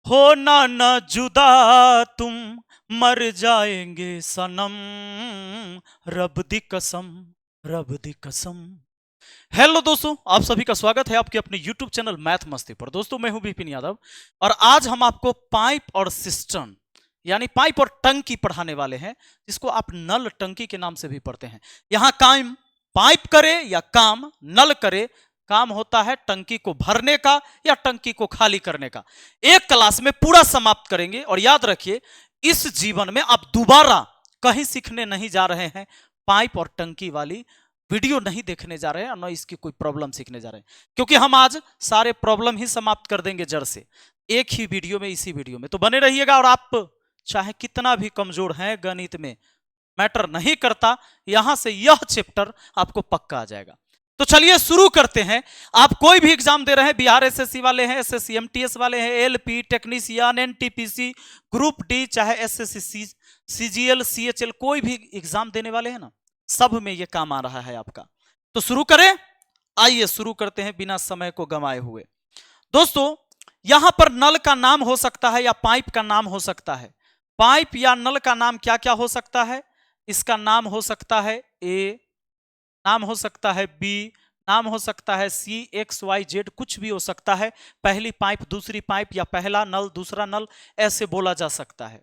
होना न जुदा तुम मर जाएंगे सनम, रब दी कसम, रब दी कसम। हेलो दोस्तों, आप सभी का स्वागत है आपके अपने YouTube चैनल मैथ मस्ती पर। दोस्तों मैं हूं विपिन यादव और आज हम आपको पाइप और सिस्टम यानी पाइप और टंकी पढ़ाने वाले हैं, जिसको आप नल टंकी के नाम से भी पढ़ते हैं। यहां काम पाइप करे या काम नल करे, काम होता है टंकी को भरने का या टंकी को खाली करने का। एक क्लास में पूरा समाप्त करेंगे और याद रखिए, इस जीवन में आप दोबारा कहीं सीखने नहीं जा रहे हैं, पाइप और टंकी वाली वीडियो नहीं देखने जा रहे हैं और न इसकी कोई प्रॉब्लम सीखने जा रहे हैं, क्योंकि हम आज सारे प्रॉब्लम ही समाप्त कर देंगे जड़ से, एक ही वीडियो में, इसी वीडियो में। तो बने रहिएगा। और आप चाहे कितना भी कमजोर हैं गणित में, मैटर नहीं करता, यहां से यह चैप्टर आपको पक्का आ जाएगा। तो चलिए शुरू करते हैं। आप कोई भी एग्जाम दे रहे हैं, बिहार एसएससी वाले हैं, एसएससी एमटीएस वाले हैं, LP technician, NTPC, group D, चाहे एसएससी सीजीएल सीएचएल, कोई भी एग्जाम देने वाले हैं ना, सब में ये काम आ रहा है आपका। तो शुरू करें, आइए शुरू करते हैं बिना समय को गंवाए हुए। दोस्तों यहां पर नल का नाम हो सकता है या पाइप का नाम हो सकता है। पाइप या नल का नाम क्या क्या हो सकता है? इसका नाम हो सकता है ए, नाम हो सकता है बी, नाम हो सकता है सी, एक्स वाई जेड, कुछ भी हो सकता है। पहली पाइप, दूसरी पाइप, या पहला नल दूसरा नल, ऐसे बोला जा सकता है।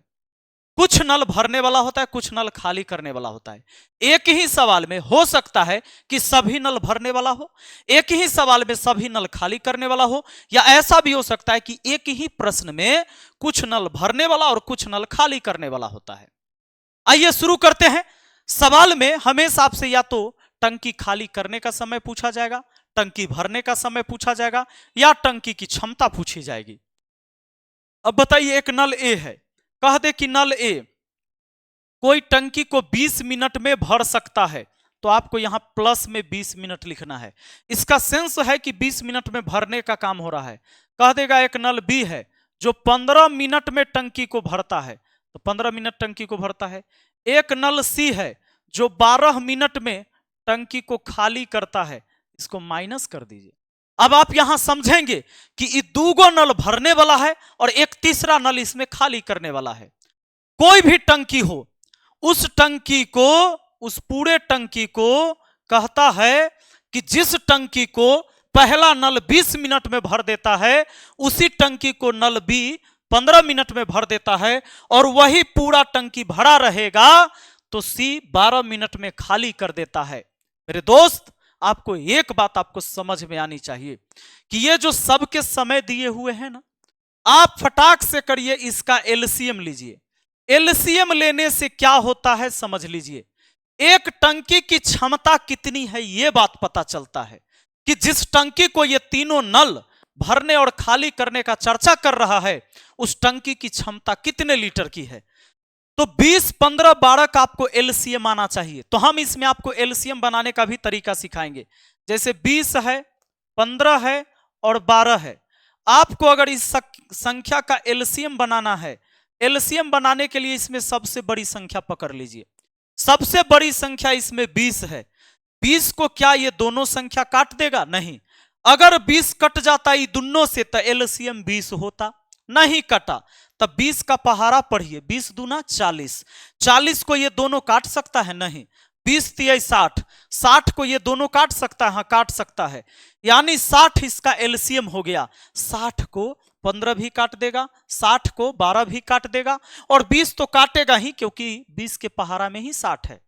कुछ नल भरने वाला होता है, कुछ नल खाली करने वाला होता है। एक ही सवाल में हो सकता है कि सभी नल भरने वाला हो, एक ही सवाल में सभी नल खाली करने वाला हो, या ऐसा भी हो सकता है कि एक ही प्रश्न में कुछ नल भरने वाला और कुछ नल खाली करने वाला होता है। आइए शुरू करते हैं। सवाल में हमेशा आपसे या तो टंकी खाली करने का समय पूछा जाएगा, टंकी भरने का समय पूछा जाएगा, या टंकी की क्षमता पूछी जाएगी। अब बताइए, एक नल ए है, कह दे कि नल ए कोई टंकी को 20 मिनट में भर सकता है, तो आपको यहां प्लस में 20 मिनट लिखना है। इसका सेंस है कि 20 मिनट में भरने का काम हो रहा है। कह देगा एक नल बी है जो 15 मिनट में टंकी को भरता है, तो 15 मिनट टंकी को भरता है। एक नल सी है जो 12 मिनट में टंकी को खाली करता है, इसको माइनस कर दीजिए। अब आप यहां समझेंगे कि ये दूगो नल भरने वाला है और एक तीसरा नल इसमें खाली करने वाला है। कोई भी टंकी हो, उस टंकी को, उस पूरे टंकी को कहता है कि जिस टंकी को पहला नल 20 मिनट में भर देता है, उसी टंकी को नल बी 15 मिनट में भर देता है, और वही पूरा टंकी भरा रहेगा तो सी 12 मिनट में खाली कर देता है। मेरे दोस्त, आपको एक बात आपको समझ में आनी चाहिए कि ये जो सबके समय दिए हुए हैं ना, आप फटाक से करिए, इसका एलसीएम लीजिए। एलसीएम लेने से क्या होता है समझ लीजिए। एक टंकी की क्षमता कितनी है ये बात पता चलता है कि जिस टंकी को ये तीनों नल भरने और खाली करने का चर्चा कर रहा है, उस टंकी की क्षमता कितने लीटर की है। तो 20, 15, 12 का आपको एलसीएम आना चाहिए। तो हम इसमें आपको एलसीएम बनाने का भी तरीका सिखाएंगे। जैसे 20 है, 15 है और 12 है। आपको अगर इस संख्या का एलसीएम बनाना है, एलसीएम बनाने के लिए इसमें सबसे बड़ी संख्या पकड़ लीजिए। सबसे बड़ी संख्या इसमें 20 है। 20 को क्या ये दोनों संख्या काट देगा? नहीं। अगर 20 कट जाता ये दोनों से तो एलसीएम 20 होता, नहीं कटा, तब 20 का पहाड़ा पढ़िए, 20 दूना 40। 40 को ये दोनों काट सकता है? नहीं। 20 तिया 60, 60 को ये दोनों काट सकता है? हाँ, काट सकता है। यानी 60 इसका एलसीएम हो गया। 60 को 15 भी काट देगा, 60 को 12 भी काट देगा, और 20 तो काटेगा ही, क्योंकि 20 के पहाड़ा में ही 60 है।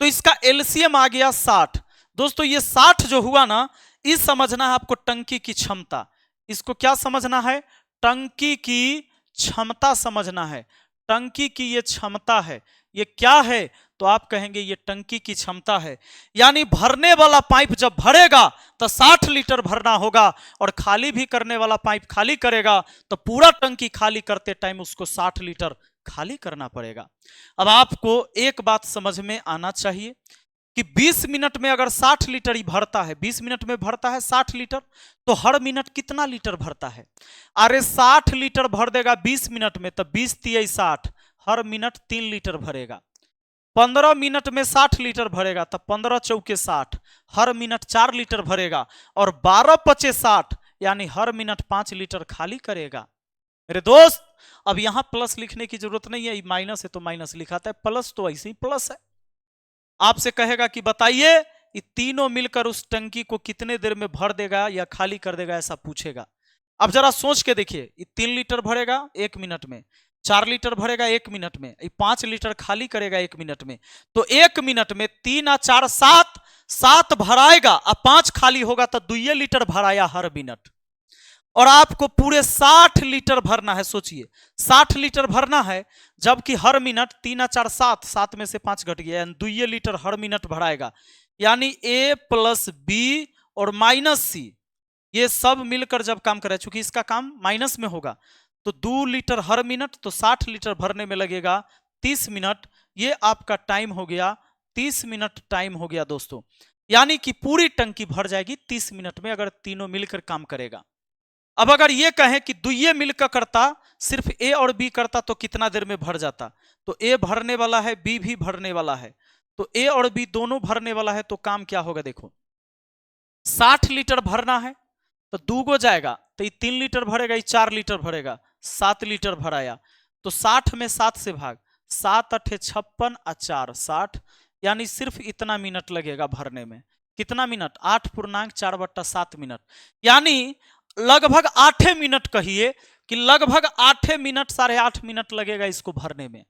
तो इसका एलसीएम आ गया 60। दोस्तों ये 60 जो हुआ ना, इस समझना है आपको टंकी की क्षमता। इसको क्या समझना है? टंकी की क्षमता समझना है। टंकी की ये क्षमता है। ये क्या है? तो आप कहेंगे ये टंकी की क्षमता है। यानी भरने वाला पाइप जब भरेगा तो 60 लीटर भरना होगा, और खाली भी करने वाला पाइप खाली करेगा तो पूरा टंकी खाली करते टाइम उसको 60 लीटर खाली करना पड़ेगा। अब आपको एक बात समझ में आना चाहिए कि 20 मिनट में अगर 60 लीटर ही भरता है, 20 मिनट में भरता है 60 लीटर, तो हर मिनट कितना लीटर भरता है? अरे 60 लीटर भर देगा 20 मिनट में, तो 20 तिया 60, हर मिनट 3 लीटर भरेगा। 15 मिनट में 60 लीटर भरेगा, तो 15 चौके 60, हर मिनट 4 लीटर भरेगा, और 12 पचे 60, यानी हर मिनट 5 लीटर खाली करेगा। मेरे दोस्त, अब यहां प्लस लिखने की जरूरत नहीं है, माइनस है तो माइनस लिखाता है, प्लस तो ऐसे ही प्लस है। आपसे कहेगा कि बताइए ये तीनों मिलकर उस टंकी को कितने देर में भर देगा या खाली कर देगा, ऐसा पूछेगा। अब जरा सोच के देखिए, ये 3 लीटर भरेगा 1 मिनट में, 4 लीटर भरेगा 1 मिनट में, ये 5 लीटर खाली करेगा 1 मिनट में। तो 1 मिनट में 3 और 4 7, 7 भराएगा और 5 खाली होगा, तो 2 लीटर भराया हर मिनट। और आपको पूरे 60 लीटर भरना है। सोचिए 60 लीटर भरना है, जबकि हर मिनट 3 और 4 7, 7 में से 5 घट गया, यानी 2 लीटर हर मिनट भराएगा। यानी ए प्लस बी और माइनस सी, ये सब मिलकर जब काम करे, चूंकि इसका काम माइनस में होगा, तो 2 लीटर हर मिनट, तो 60 लीटर भरने में लगेगा 30 मिनट। ये आपका टाइम हो गया, 30 मिनट टाइम हो गया दोस्तों। यानी कि पूरी टंकी भर जाएगी 30 मिनट में, अगर तीनों मिलकर काम करेगा। अब अगर ये कहें कि दुइये मिलकर करता, सिर्फ ए और बी करता, तो कितना देर में भर जाता? तो ए भरने वाला है, बी भी भरने वाला है, तो ए और बी दोनों भरने वाला है, तो काम क्या होगा देखो, 60 लीटर भरना है तो 2 गो जाएगा, तो ये 3 लीटर भरेगा, ये 4 लीटर भरेगा, 7 लीटर भराया। तो 60 में 7 से भाग, 7 अठे 56 और 4 60, यानी सिर्फ इतना मिनट लगेगा भरने में। कितना मिनट? 8.4/7 मिनट। यानी लगभग 8 मिनट, कहिए कि लगभग 8 मिनट, 8.5 मिनट लगेगा इसको भरने में।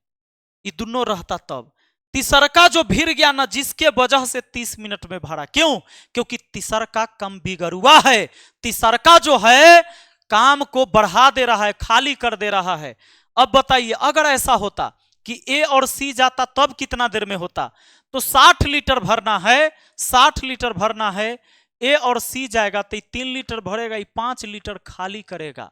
ये दोनों रहता तब। तीसरका जो भिड़ गया ना, जिसके वजह से 30 मिनट में भरा, क्यों? क्योंकि तीसरका कम बिगड़ुआ है। तीसरका जो है काम को बढ़ा दे रहा है, खाली कर दे रहा है। अब बताइए, अगर ऐसा होता कि ए और सी जाता, तब कितना देर में होता? तो 60 लीटर भरना है, 60 लीटर भरना है, ए और सी जाएगा तो 3 लीटर भरेगा, 5 लीटर खाली करेगा।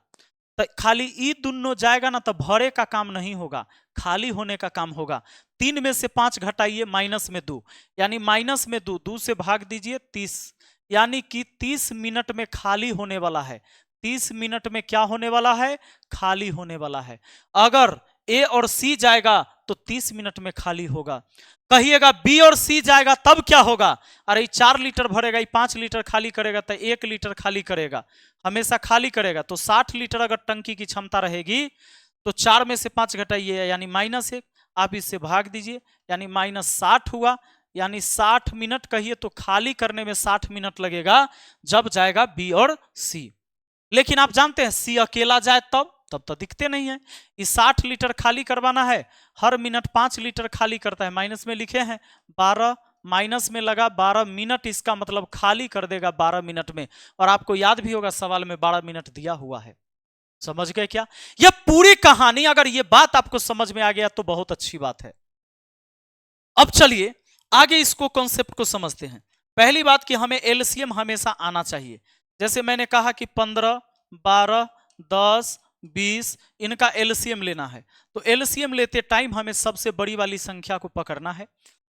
तो खाली ई दोनों जाएगा ना, तो भरे का काम नहीं होगा, खाली होने का काम होगा। 3 में से 5 घटाइए, माइनस में 2, यानी माइनस में 2, 2 से भाग दीजिए 30, यानी कि 30 मिनट में खाली होने वाला है। 30 मिनट में क्या होने वाला है? खाली होने वाला है। अगर ए और सी जाएगा तो 30 मिनट में खाली होगा। कहिएगा बी और सी जाएगा तब क्या होगा? अरे 4 लीटर भरेगा, 5 लीटर खाली करेगा, तो 1 लीटर खाली करेगा, हमेशा खाली करेगा। तो 60 लीटर अगर टंकी की क्षमता रहेगी, तो 4 में से 5 घटाइए, यानी -1, आप इससे भाग दीजिए, यानी -60 हुआ। यानी 60 मिनट कहिए तो खाली करने में 60 मिनट लगेगा, जब जाएगा बी और सी। लेकिन आप जानते हैं सी अकेला जाए तब तो दिखते नहीं है। इस 60 लीटर खाली करवाना है, हर मिनट 5 लीटर खाली करता है, माइनस में लिखे हैं 12, माइनस में लगा 12 मिनट, इसका मतलब खाली कर देगा 12 मिनट में। और आपको याद भी होगा सवाल में 12 मिनट दिया हुआ है। समझ गए क्या? यह पूरी कहानी, अगर यह बात आपको समझ में आ गया तो बहुत अच्छी बात है। अब चलिए आगे इसको कॉन्सेप्ट को समझते हैं। पहली बात कि हमें एलसीएम हमेशा आना चाहिए। जैसे मैंने कहा कि 15, 12, 10, 20, इनका एलसीएम लेना है। तो एलसीएम लेते टाइम हमें सबसे बड़ी वाली संख्या को पकड़ना है।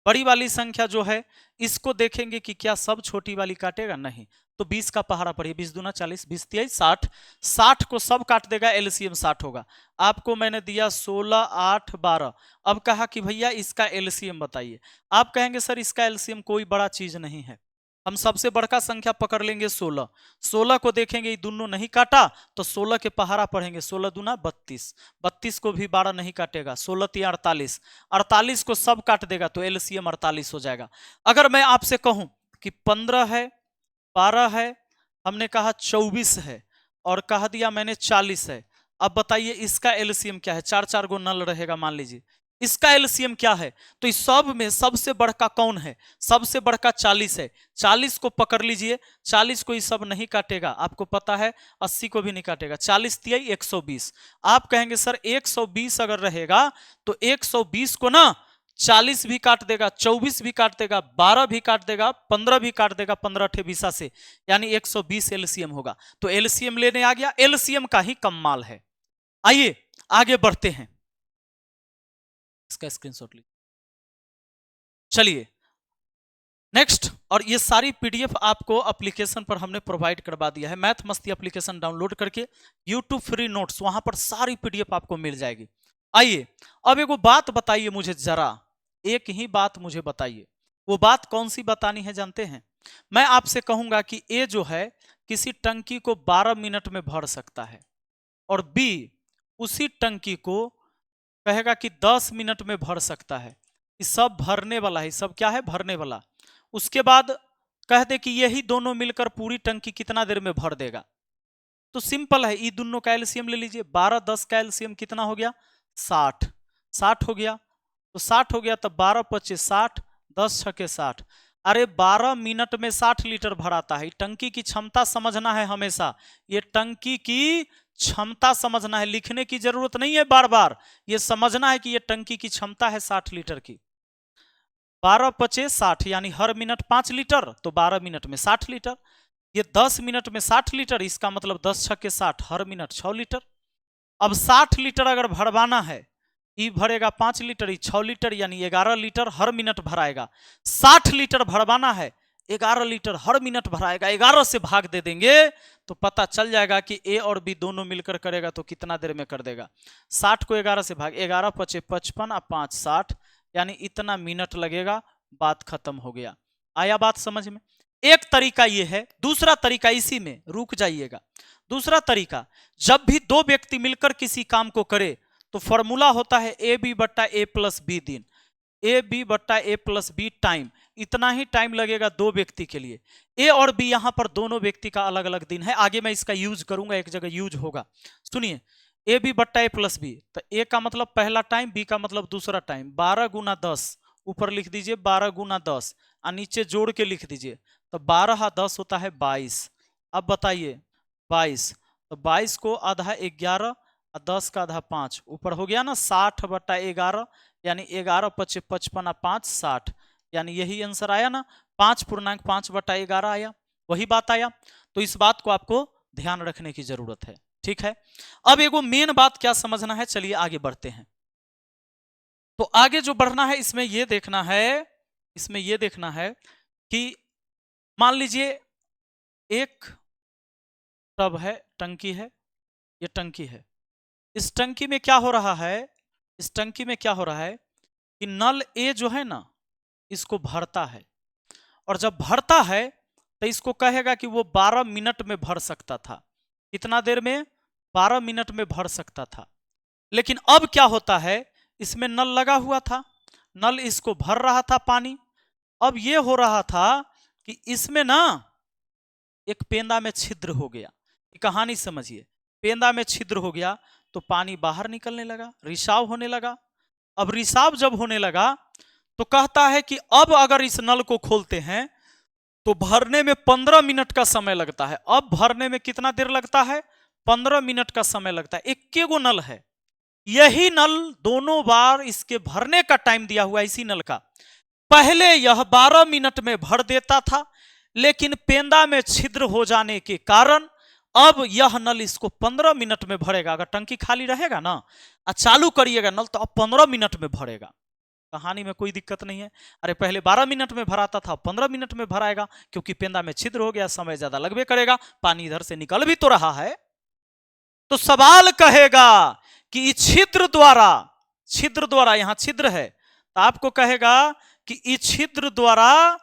बड़ी वाली संख्या जो है, इसको देखेंगे कि क्या सब छोटी वाली काटेगा, नहीं। तो 20 का पहाड़ा पढ़िए, 20 दूना 40, 20 तिया 60, 60 को सब काट देगा, एलसीएम 60 होगा। आपको मैंने दिया 16, 8, 12। अब कहा कि भैया इसका एलसीएम बताइए। आप कहेंगे सर इसका एलसीएम कोई बड़ा चीज नहीं है, हम सबसे बड़का संख्या पकड़ लेंगे 16। 16 को देखेंगे, ये दोनों नहीं काटा, तो 16 के पहाड़ा पढ़ेंगे, 16 दूना 32, 32 को भी 12 नहीं काटेगा, 16 तिया 48, 48 को सब काट देगा, तो एलसीएम 48 हो जाएगा। अगर मैं आपसे कहूं कि 15 है, 12 है, हमने कहा 24 है, और कह दिया मैंने 40 है। अब बताइए इसका एलसीएम क्या है? 4 4 गो नल रहेगा, मान लीजिए इसका एलसीएम क्या है? तो इस सब में सबसे बड़का कौन है? सबसे बड़का 40 है। 40 को पकड़ लीजिए, 40 को ये सब नहीं काटेगा, आपको पता है 80 को भी नहीं काटेगा, 40 तिया 120। आप कहेंगे सर 120 अगर रहेगा तो 120 को ना 40 भी काट देगा, 24 भी काट देगा, 12 भी काट देगा, 15 भी काट देगा, 15 अठे 20 से, यानी 120 एलसीएम होगा। तो एलसीएम लेने आ गया, एलसीएम का ही कमाल है। आइए आगे बढ़ते हैं, इसका स्क्रीनशॉट लीजिए। चलिए नेक्स्ट, और ये सारी पीडीएफ आपको एप्लीकेशन पर हमने प्रोवाइड करवा दिया है। मैथ मस्ती एप्लीकेशन डाउनलोड करके यूट्यूब फ्री नोट्स, वहां पर सारी पीडीएफ आपको मिल जाएगी। आइए अब एगो बात बताइए मुझे, जरा एक ही बात मुझे बताइए। वो बात कौन सी बतानी है जानते हैं? मैं आपसे कहूंगा कि ए जो है किसी टंकी को 12 मिनट में भर सकता है, और बी उसी टंकी को कहेगा कि 10 मिनट में भर सकता है। ये सब भरने वाला है, सब क्या है, भरने वाला। उसके बाद कह दे कि यही दोनों मिलकर पूरी टंकी कितना देर में भर देगा। तो सिंपल है, ये दोनों का एलसीएम ले लीजिए। 12 10 का एलसीएम कितना हो गया, 60। 60 हो गया, तो 60 हो गया, तब 12 25 60, 10 छके 60। अरे 12 मिनट में 60 लीटर भराता है। टंकी की क्षमता समझना है हमेशा, ये टंकी की क्षमता समझना है, लिखने की जरूरत नहीं है बार बार। ये समझना है कि ये टंकी की क्षमता है 60 लीटर की। 12 25 60 यानी हर मिनट 5 लीटर, तो 12 मिनट में 60 लीटर। ये 10 मिनट में 60 लीटर, इसका मतलब 10 छक्के 60, हर मिनट 6 लीटर। अब 60 लीटर अगर भरवाना है, ये भरेगा 5 लीटर, ये 6 लीटर, यानी 11 लीटर हर मिनट भराएगा। 60 लीटर भरवाना है, 11 लीटर हर मिनट भराएगा। 11 से भाग दे देंगे तो पता चल जाएगा कि ए और बी दोनों मिलकर करेगा तो कितना देर में कर देगा। 60 को 11 से भाग, 11 पचे 55 और 5 60, यानी इतना मिनट लगेगा। बात खत्म हो गया। आया बात समझ में? एक तरीका यह है। दूसरा तरीका, इसी में रुक जाइएगा। दूसरा तरीका, जब भी दो व्यक्ति मिलकर किसी काम को करे तो फॉर्मूला होता है ए बी बट्टा ए प्लस बी दिन, ए बी बट्टा ए प्लस बी टाइम। इतना ही टाइम लगेगा दो व्यक्ति के लिए। ए और बी यहां पर दोनों व्यक्ति का अलग अलग दिन है, आगे मैं इसका यूज करूंगा, एक जगह यूज होगा। सुनिए, ए बी बट्टा ए प्लस बी, तो ए का मतलब पहला टाइम, बी का मतलब दूसरा टाइम। 12 गुना 10, ऊपर लिख दीजिए 12 गुना 10 और नीचे जोड़ के लिख दीजिए, तो 12 10 होता है 22। अब बताइए 22, तो 22 को आधा 11 और 10 का आधा 5, ऊपर हो गया ना 60 बट्टा 11, यानी 11 पचे 55 और 5 60, यानी यही आंसर आया ना, 5.5 बट्टा 11 आया, वही बात आया। तो इस बात को आपको ध्यान रखने की जरूरत है, ठीक है। अब एगो मेन बात क्या समझना है, चलिए आगे बढ़ते हैं। तो आगे जो बढ़ना है इसमें यह देखना है, इसमें यह देखना है कि मान लीजिए एक टब है, टंकी है, ये टंकी है। इस टंकी में क्या हो रहा है, इस टंकी में क्या हो रहा है कि नल ए जो है ना, इसको भरता है, और जब भरता है तो इसको कहेगा कि वो 12 मिनट में भर सकता था। कितना देर में, 12 मिनट में भर सकता था। लेकिन अब क्या होता है, इसमें नल लगा हुआ था, नल इसको भर रहा था पानी। अब ये हो रहा था कि इसमें ना एक पेंदा में छिद्र हो गया। कहानी समझिए, पेंदा में छिद्र हो गया तो पानी बाहर निकलने लगा, रिसाव होने लगा। अब रिसाव जब होने लगा तो कहता है कि अब अगर इस नल को खोलते हैं तो भरने में 15 मिनट का समय लगता है। अब भरने में कितना देर लगता है, 15 मिनट का समय लगता है। एक गो नल है, यही नल दोनों बार इसके भरने का टाइम दिया हुआ, इसी नल का। पहले यह 12 मिनट में भर देता था, लेकिन पेंदा में छिद्र हो जाने के कारण अब यह नल इसको 15 मिनट में भरेगा। अगर टंकी खाली रहेगा ना और चालू करिएगा नल, तो अब 15 मिनट में भरेगा। कहानी में कोई दिक्कत नहीं है। अरे पहले 12 मिनट में भराता था, 15 मिनट में भराएगा, क्योंकि पेंदा में छिद्र हो गया, समय ज्यादा लगबे करेगा, पानी इधर से निकल भी तो रहा है। तो सवाल कहेगा कि छिद्र द्वारा यहां छिद्र है, तो आपको कहेगा कि इस छिद्र द्वारा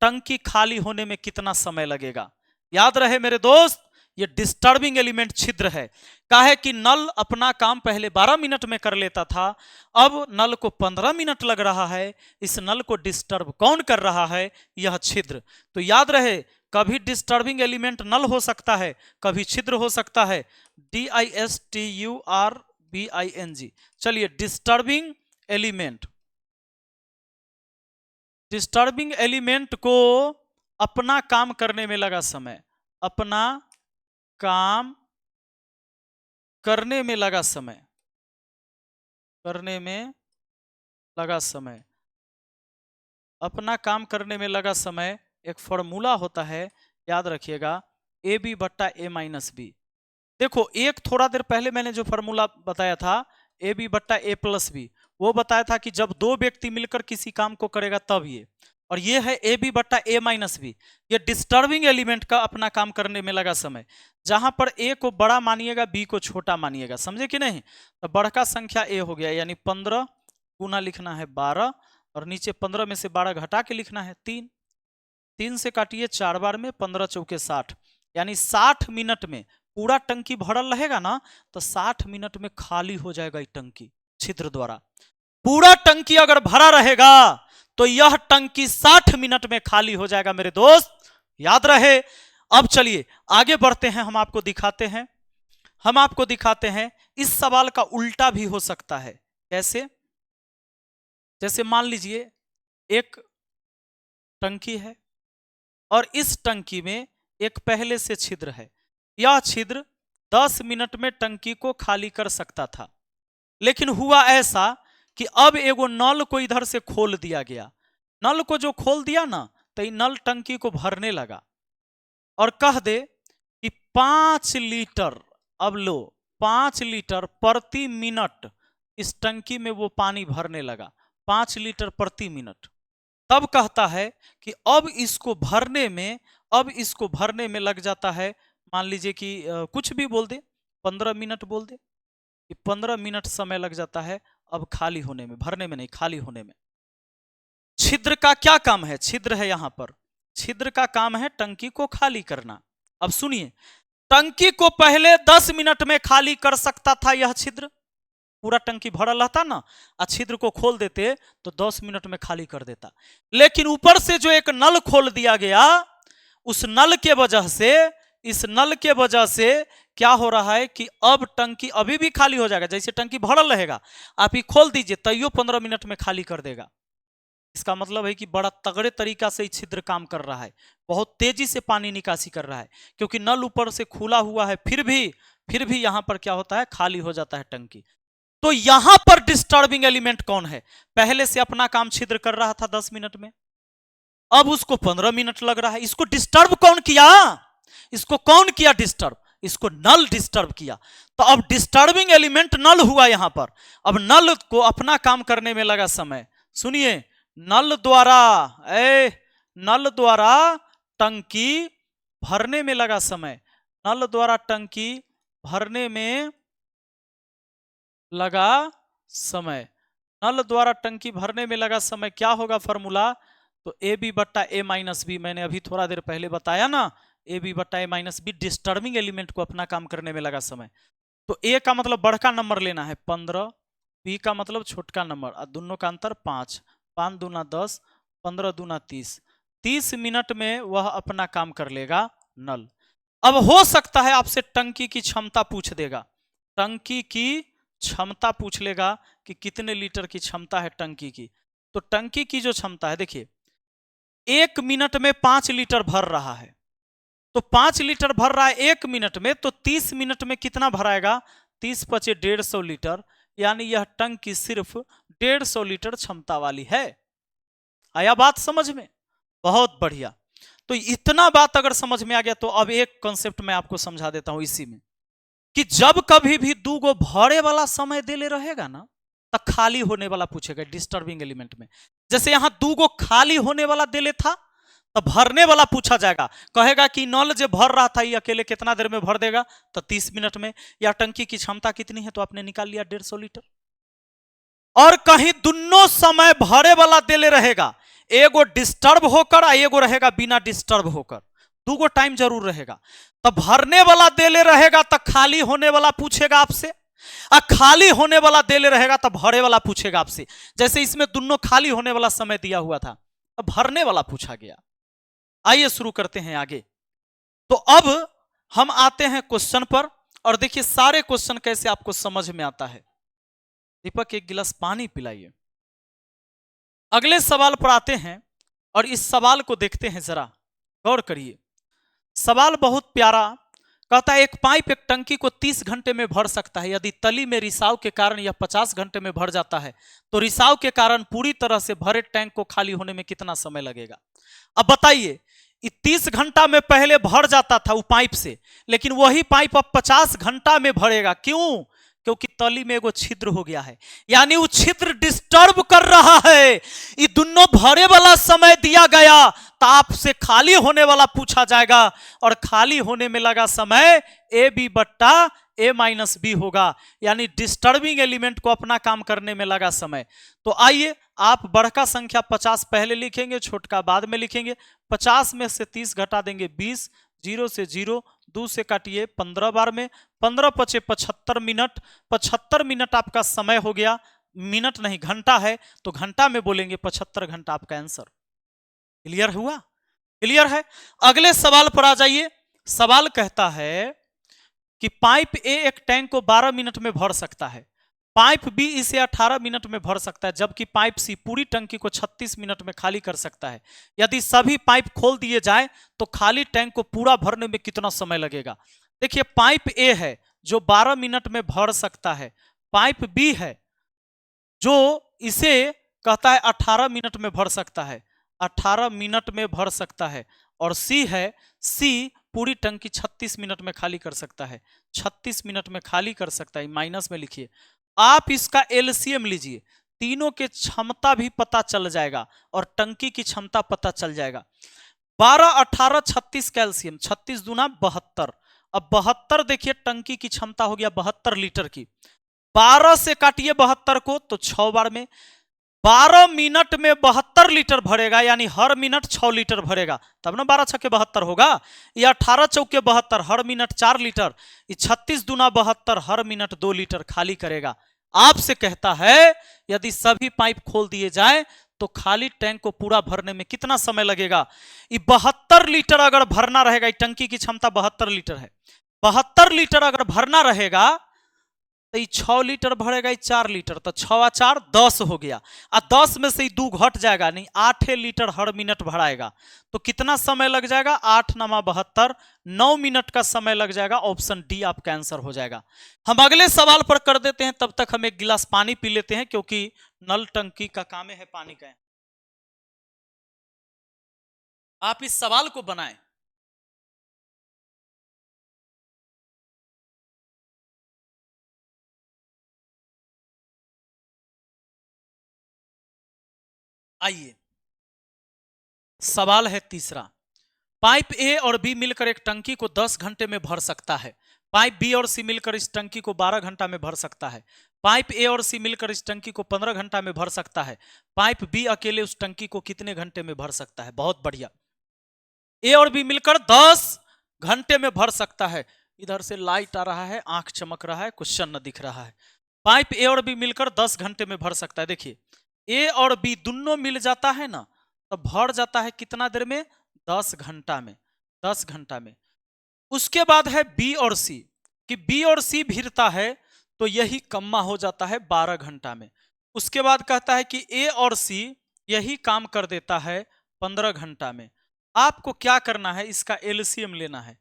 टंकी खाली होने में कितना समय लगेगा। याद रहे मेरे दोस्त, ये डिस्टर्बिंग एलिमेंट छिद्र है। काहे कि नल अपना काम पहले 12 मिनट में कर लेता था, अब नल को 15 मिनट लग रहा है। इस नल को डिस्टर्ब कौन कर रहा है, यह छिद्र। तो याद रहे, कभी डिस्टर्बिंग एलिमेंट नल हो सकता है, कभी छिद्र हो सकता है। DISTURBING। चलिए, डिस्टर्बिंग एलिमेंट को अपना काम करने में लगा समय, अपना काम करने में लगा समय, करने में लगा समय, अपना काम करने में लगा समय। एक फॉर्मूला होता है, याद रखिएगा, ए बी बट्टा ए माइनस बी। देखो, एक थोड़ा देर पहले मैंने जो फॉर्मूला बताया था, ए बी बट्टा ए प्लस बी, वो बताया था कि जब दो व्यक्ति मिलकर किसी काम को करेगा तब ये, और ये है ए बी बट्टा ए माइनस बी। ये डिस्टर्बिंग एलिमेंट का अपना काम करने में लगा समय। जहां पर ए को बड़ा मानिएगा, बी को छोटा मानिएगा, समझे कि नहीं। तो बड़का संख्या ए हो गया, यानी 15 गुना लिखना है 12, और नीचे 15 में से 12 घटा के लिखना है 3। 3 से काटिए 4 बार में, 15 चौके 60, यानी 60 मिनट में पूरा टंकी भरल रहेगा ना तो 60 मिनट में खाली हो जाएगा ये टंकी छिद्र द्वारा। पूरा टंकी अगर भरा रहेगा तो यह टंकी 60 मिनट में खाली हो जाएगा मेरे दोस्त, याद रहे। अब चलिए आगे बढ़ते हैं, हम आपको दिखाते हैं इस सवाल का उल्टा भी हो सकता है। कैसे? जैसे मान लीजिए एक टंकी है और इस टंकी में एक पहले से छिद्र है। यह छिद्र 10 मिनट में टंकी को खाली कर सकता था, लेकिन हुआ ऐसा कि अब एगो नल को इधर से खोल दिया गया। नल को जो खोल दिया ना तो नल टंकी को भरने लगा और कह दे कि 5 लीटर, अब लो 5 लीटर प्रति मिनट इस टंकी में वो पानी भरने लगा, 5 लीटर प्रति मिनट। तब कहता है कि अब इसको भरने में लग जाता है, मान लीजिए कि कुछ भी बोल दे, 15 मिनट बोल दे कि 15 मिनट समय लग जाता है अब खाली होने में, भरने में नहीं, खाली होने में। छिद्र का क्या काम है? छिद्र है यहां पर, छिद्र का काम है टंकी को खाली करना। अब सुनिए, टंकी को पहले 10 मिनट में खाली कर सकता था यह छिद्र, पूरा टंकी भरल रहता ना, छिद्र को खोल देते तो 10 मिनट में खाली कर देता। लेकिन ऊपर से जो एक नल खोल दिया गया, उस नल के वजह से, इस नल के वजह से क्या हो रहा है कि अब टंकी अभी भी खाली हो जाएगा। जैसे टंकी भरल रहेगा, आप ही खोल दीजिए तैयो 15 मिनट में खाली कर देगा। इसका मतलब है कि बड़ा तगड़े तरीका से छिद्र काम कर रहा है, बहुत तेजी से पानी निकासी कर रहा है, क्योंकि नल ऊपर से खुला हुआ है, फिर भी यहां पर क्या होता है, खाली हो जाता है टंकी। तो यहां पर डिस्टर्बिंग एलिमेंट कौन है? पहले से अपना काम छिद्र कर रहा था 10 मिनट में, अब उसको 15 मिनट लग रहा है। इसको डिस्टर्ब कौन किया? इसको कौन किया डिस्टर्ब? इसको नल डिस्टर्ब किया। तो अब डिस्टर्बिंग एलिमेंट नल हुआ यहां पर। अब नल को अपना काम करने में लगा समय। सुनिए, नल द्वारा टंकी भरने में लगा समय, नल द्वारा टंकी भरने में लगा समय, नल द्वारा टंकी भरने में लगा समय। क्या होगा फॉर्मूला? तो ए बी बट्टा ए माइनस बी, मैंने अभी थोड़ा देर पहले बताया ना, ए बी बट्टा ए माइनस बी, डिस्टर्बिंग एलिमेंट को अपना काम करने में लगा समय। तो ए का मतलब बड़का नंबर लेना है 15, बी का मतलब छोटका नंबर, दोनों का अंतर 5, 5 दूना 10, 15 दूना 30, 30 मिनट में वह अपना काम कर लेगा नल। अब हो सकता है आपसे टंकी की क्षमता पूछ देगा, टंकी की क्षमता पूछ लेगा कि कितने लीटर की क्षमता है टंकी की। तो टंकी की जो क्षमता है, देखिए 1 मिनट में 5 लीटर भर रहा है, तो 5 लीटर भर रहा है 1 मिनट में, तो 30 मिनट में कितना भराएगा? 30 पचे 150 लीटर, यानी यह टंकी सिर्फ 150 लीटर क्षमता वाली है। आया बात समझ में? बहुत बढ़िया। तो इतना बात अगर समझ में आ गया तो अब एक कॉन्सेप्ट मैं आपको समझा देता हूं इसी में, कि जब कभी भी 2 गो भरे वाला समय देले रहेगा ना, तो खाली होने वाला पूछेगा डिस्टर्बिंग एलिमेंट में। जैसे यहां 2 गो खाली होने वाला देले था, तो भरने वाला पूछा जाएगा, कहेगा कि नल जो भर रहा था ये अकेले कितना देर में भर देगा? तो 30 मिनट में। या टंकी की क्षमता कितनी है? तो आपने निकाल लिया 150 लीटर। और कहीं दोनों समय भरे वाला देले रहेगा, एगो डिस्टर्ब होकर और एगो रहेगा बिना डिस्टर्ब होकर, 2 गो टाइम जरूर रहेगा। तो भरने वाला देले रहेगा तो खाली होने वाला पूछेगा आपसे, और खाली होने वाला देले रहेगा तो भरे वाला पूछेगा आपसे। जैसे इसमें दोनों खाली होने वाला समय दिया हुआ था, अब भरने वाला पूछा गया। आइए शुरू करते हैं आगे। तो अब हम आते हैं क्वेश्चन पर, और देखिए सारे क्वेश्चन कैसे आपको समझ में आता है। दीपक एक गिलास पानी पिलाइए। अगले सवाल पर आते हैं और इस सवाल को देखते हैं, जरा गौर करिए। सवाल बहुत प्यारा, कहता है एक पाइप एक टंकी को 30 घंटे में भर सकता है, यदि तली में रिसाव के कारण यह 50 घंटे में भर जाता है, तो रिसाव के कारण पूरी तरह से भरे टैंक को खाली होने में कितना समय लगेगा? अब बताइए, 30 घंटा में पहले भर जाता था वो पाइप से, लेकिन वही पाइप अब 50 घंटा में भरेगा। क्यों? क्योंकि तली में एगो छिद्र हो गया है, यानी वो छिद्र डिस्टर्ब कर रहा है। ये दोनों भरे वाला समय दिया गया तो आपसे खाली होने वाला पूछा जाएगा, और खाली होने में लगा समय ए बी बट्टा ए माइनस बी होगा, यानी डिस्टर्बिंग एलिमेंट को अपना काम करने में लगा समय। तो आइए, आप बड़का संख्या 50 पहले लिखेंगे, छोटका बाद में लिखेंगे। 50 में से 30 घटा देंगे 20, 0 से 0, 2 से काटिए 15 बार में, 15 पचे 75 मिनट, 75 मिनट आपका समय हो गया। मिनट नहीं घंटा है, तो घंटा में बोलेंगे 75 घंटा आपका आंसर। क्लियर हुआ? क्लियर है? अगले सवाल पर आ जाइए। सवाल कहता है कि पाइप ए एक टैंक को 12 मिनट में भर सकता है, पाइप बी इसे 18 मिनट में भर सकता है, जबकि पाइप सी पूरी टंकी को 36 मिनट में खाली कर सकता है। यदि सभी पाइप खोल दिए जाएं तो खाली टैंक को पूरा भरने में कितना समय लगेगा? देखिए, पाइप ए है जो 12 मिनट में भर सकता है, पाइप बी है जो इसे कहता है 18 मिनट में भर सकता है, 18 मिनट में भर सकता है, और सी है, सी पूरी टंकी 36 मिनट में खाली कर सकता है, 36 मिनट में खाली कर सकता है। माइनस में लिखिए, आप इसका एलसीएम लीजिए, तीनों के क्षमता भी पता चल जाएगा और टंकी की क्षमता पता चल जाएगा। 12 18 36 कैल्शियम, 36 दूना 72। अब 72 देखिए टंकी की क्षमता हो गया 72 लीटर की। 12 से काटिए 72 को तो 6 बार में 12 मिनट में 72 लीटर भरेगा, यानी हर मिनट 6 लीटर भरेगा, तब ना 12 छक्के 72 होगा। या 18 चौके 72, हर मिनट 4 लीटर। 36 दूना 72, हर मिनट 2 लीटर खाली करेगा। आपसे कहता है यदि सभी पाइप खोल दिए जाए तो खाली टैंक को पूरा भरने में कितना समय लगेगा? ये 72 लीटर अगर भरना रहेगा, टंकी की क्षमता 72 लीटर है, 72 लीटर अगर भरना रहेगा तो 6 लीटर भरेगा, 4 लीटर, तो 6 4 10 हो गया। 10 में से 2 घट जाएगा, नहीं 8 लीटर हर मिनट भराएगा, तो कितना समय लग जाएगा? 8 नमा 72, 9 मिनट का समय लग जाएगा। ऑप्शन डी आपका आंसर हो जाएगा। हम अगले सवाल पर कर देते हैं, तब तक हम एक गिलास पानी पी लेते हैं, क्योंकि नल टंकी का काम है पानी का। आप इस सवाल को बनाएं। आइए, सवाल है तीसरा। पाइप ए और बी मिलकर एक टंकी को 10 घंटे में भर सकता है, पाइप बी और सी मिलकर इस टंकी को 12 घंटा में भर सकता है, पाइप ए और सी मिलकर इस टंकी को 15 घंटा में भर सकता है, पाइप बी अकेले उस टंकी को कितने घंटे में भर सकता है? बहुत बढ़िया। ए और बी मिलकर 10 घंटे में भर सकता है। इधर से लाइट आ रहा है, आंख चमक रहा है, क्वेश्चन न दिख रहा है। पाइप ए और बी मिलकर 10 घंटे में भर सकता है। देखिए, ए और बी दोनों मिल जाता है ना, तो भर जाता है कितना देर में? 10 घंटा में, 10 घंटा में। उसके बाद है बी और सी, कि बी और सी भिड़ता है तो यही कम्मा हो जाता है 12 घंटा में। उसके बाद कहता है कि ए और सी यही काम कर देता है 15 घंटा में। आपको क्या करना है? इसका एलसीएम लेना है।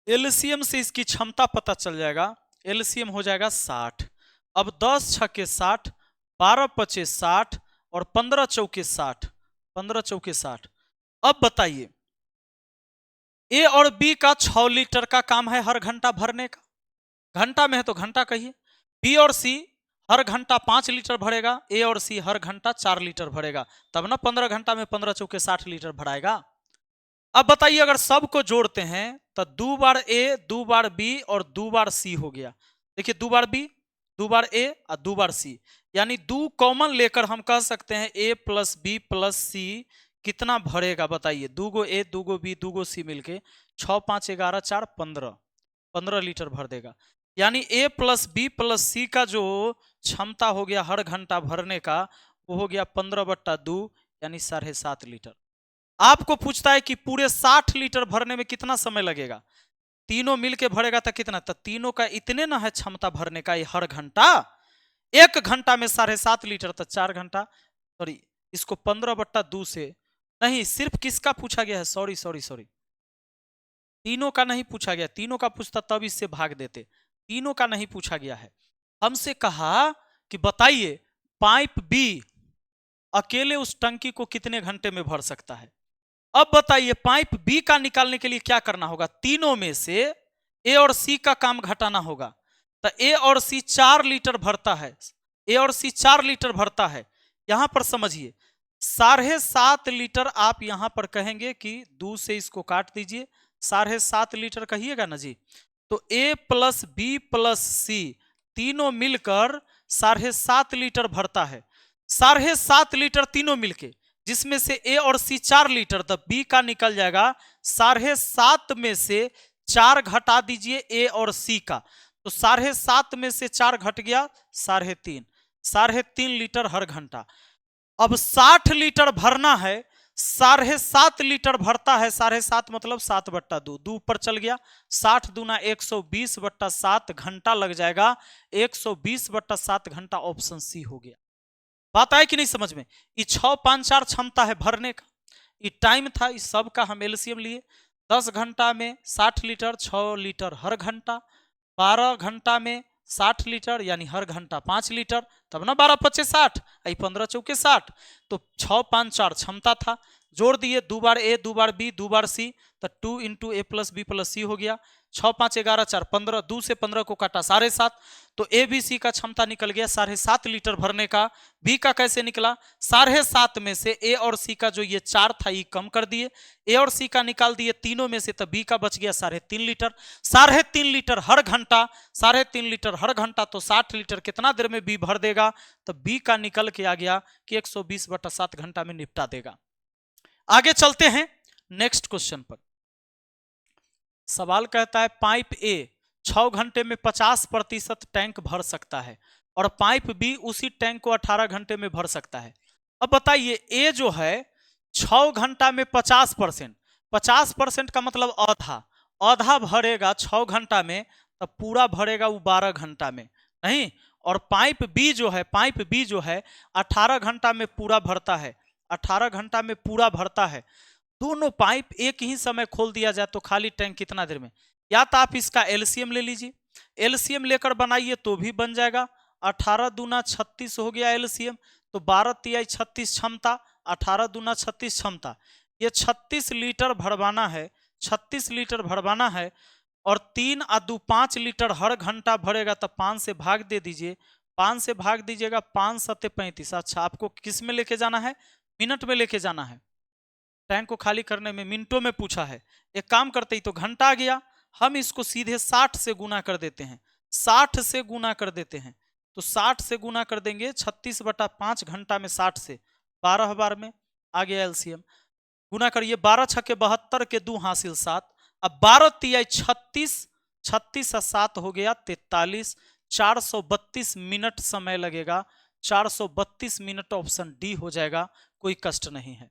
एलसीएम से इसकी क्षमता पता चल जाएगा। एलसीएम हो जाएगा 60। अब 10 छक्के 60, 12 पचे 60 और 15 चौके 60, 15 चौके 60। अब बताइए, ए और बी का 6 लीटर का काम है हर घंटा भरने का, घंटा में है तो घंटा कहिए। बी और सी हर घंटा 5 लीटर भरेगा, ए और सी हर घंटा 4 लीटर भरेगा, तब ना 15 घंटा में 15 चौके 60 लीटर भराएगा। अब बताइए, अगर सबको जोड़ते हैं तो 2 बार ए, 2 बार बी और 2 बार सी हो गया। देखिए, 2 बार बी, 2 बार ए और 2 बार सी, यानी 2 कॉमन लेकर हम कह सकते हैं ए प्लस बी प्लस सी कितना भरेगा? बताइए, 2 गो ए, 2 गो बी, 2 गो सी मिलके 6 5 11 4 15, 15 लीटर भर देगा। यानी ए प्लस बी प्लस सी का जो क्षमता हो गया हर घंटा भरने का, वो हो गया 15/2, यानी 7.5 लीटर। आपको पूछता है कि पूरे 60 लीटर भरने में कितना समय लगेगा? तीनों मिलके भरेगा तो कितना? तो तीनों का इतने ना है क्षमता भरने का, ये हर घंटा। 1 घंटा में 7.5 लीटर, तो 4 घंटा। सॉरी, इसको 15/2 से नहीं, सिर्फ किसका पूछा गया है? सॉरी सॉरी सॉरी, तीनों का नहीं पूछा गया। तीनों का पूछता तब इससे भाग देते। तीनों का नहीं पूछा गया है। हमसे कहा कि बताइए पाइप बी अकेले उस टंकी को कितने घंटे में भर सकता है। अब बताइए, पाइप बी का निकालने के लिए क्या करना होगा? तीनों में से ए और सी का काम घटाना होगा। तो ए और सी 4 लीटर भरता है, ए और सी 4 लीटर भरता है। यहां पर समझिए, 7.5 लीटर आप यहां पर कहेंगे कि 2 से इसको काट दीजिए, 7.5 लीटर कहिएगा ना जी। तो ए प्लस बी प्लस सी तीनों मिलकर 7.5 लीटर भरता है। 7.5 लीटर तीनों मिलके, जिसमें से ए और सी 4 लीटर, तो बी का निकल जाएगा 7.5 में से 4 घटा दीजिए ए और सी का, तो 7.5 में से 4 घट गया 3.5, 3.5 लीटर हर घंटा। अब 60 लीटर भरना है, 7.5 लीटर भरता है, 7.5 मतलब 7/2, 2 ऊपर चल गया, 60 दूना 120/7 घंटा लग जाएगा, 120/7 घंटा, ऑप्शन सी हो गया। बात आए कि नहीं समझ में? ये 654 क्षमता है भरने का, ये टाइम था, इस सब का हम एलसीएम लिए। 10 घंटा में 60 लीटर, 6 लीटर हर घंटा, 12 घंटा में 60 लीटर यानी हर घंटा 5 लीटर, तब ना 12 5 60, 15 चौके 60, तो 654 क्षमता था। जोड़ दिए, 2 बार ए 2 बार बी 2 बार सी, तो 2 इंटू ए प्लस बी प्लस सी हो गया। 6 5 11 4 15, 2 से 15 को काटा 7.5, तो ए बी सी का क्षमता निकल गया 7.5 लीटर भरने का। बी का कैसे निकला? 7.5 में से ए और सी का जो ये 4 था ये कम कर दिए, ए और सी का निकाल दिए तीनों में से, तो बी का बच गया 3.5 लीटर। 3.5 लीटर हर घंटा, 3.5 लीटर हर घंटा, तो 60 लीटर कितना देर में बी भर देगा? तो बी का निकल के आ गया कि 120/7 घंटा में निपटा देगा। आगे चलते हैं नेक्स्ट क्वेश्चन पर। सवाल कहता है पाइप ए 6 घंटे में 50% टैंक भर सकता है और पाइप बी उसी टैंक को 18 घंटे में भर सकता है। अब बताइए, ए जो है 6 घंटा में 50%, 50% का मतलब आधा, आधा भरेगा 6 घंटा में, तब पूरा भरेगा वो 12 घंटा में, नहीं। और पाइप बी जो है, पाइप बी जो है 18 घंटा में पूरा भरता है, 18 घंटा में पूरा भरता है। दोनों पाइप एक ही समय खोल दिया जाए तो खाली टैंक कितना देर में? या तो आप इसका एलसीएम ले लीजिए, एलसीएम लेकर बनाइए तो भी बन जाएगा। 18 दूना 36 हो गया एलसीएम, तो 12 तिहाई 36 क्षमता, 18 दूना 36 क्षमता। ये 36 लीटर भरवाना है, 36 लीटर भरवाना है, और 3 आ 2 5 लीटर हर घंटा भरेगा, तो 5 से भाग दे दीजिए, 5 से भाग दीजिएगा, 5 7 35। अच्छा, आपको किस में लेके जाना है? मिनट में लेके जाना है। टैंक को खाली करने में मिनटों में पूछा है। एक काम करते ही तो घंटा आ गया, हम इसको सीधे 60 से गुना कर देते हैं, 60 से गुना कर देते हैं, तो 60 से गुना कर देंगे, 36/5 घंटा में 60 से 12 बार में आ गया एलसीएम। गुना करिए, 12 छक्के 72 के 2 हासिल 7, अब 12 तिहाई 36, 36 और 7 हो गया 43, 432 मिनट समय लगेगा, 432 मिनट, ऑप्शन डी हो जाएगा, कोई कष्ट नहीं है।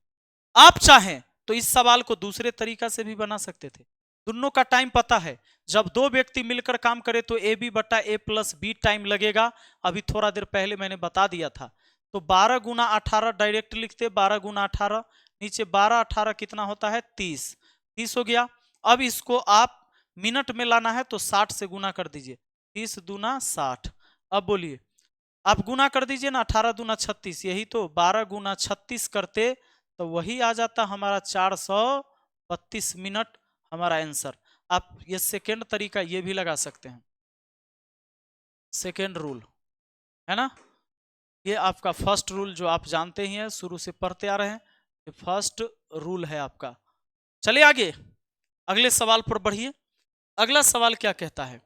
आप चाहें तो इस सवाल को दूसरे तरीका से भी बना सकते थे। दोनों का टाइम पता है, जब 2 व्यक्ति मिलकर काम करे तो ए बी बटा ए प्लस बी टाइम लगेगा, अभी थोड़ा देर पहले मैंने बता दिया था। तो 12 गुना 18 डायरेक्ट लिखते, 12 गुना 18, नीचे 12 18 कितना होता है? 30, 30 हो गया। अब इसको आप मिनट में लाना है तो 60 से गुना कर दीजिए, 30 दूना 60। अब बोलिए, आप गुना कर दीजिए ना, 18 दूना 36, यही तो 12 गुना 36 करते तो वही आ जाता हमारा 432 मिनट, हमारा आंसर। आप ये सेकेंड तरीका ये भी लगा सकते हैं, सेकेंड रूल है ना, ये आपका फर्स्ट रूल जो आप जानते ही हैं, शुरू से पढ़ते आ रहे हैं, ये फर्स्ट रूल है आपका। चलिए आगे अगले सवाल पर बढ़िए। अगला सवाल क्या कहता है?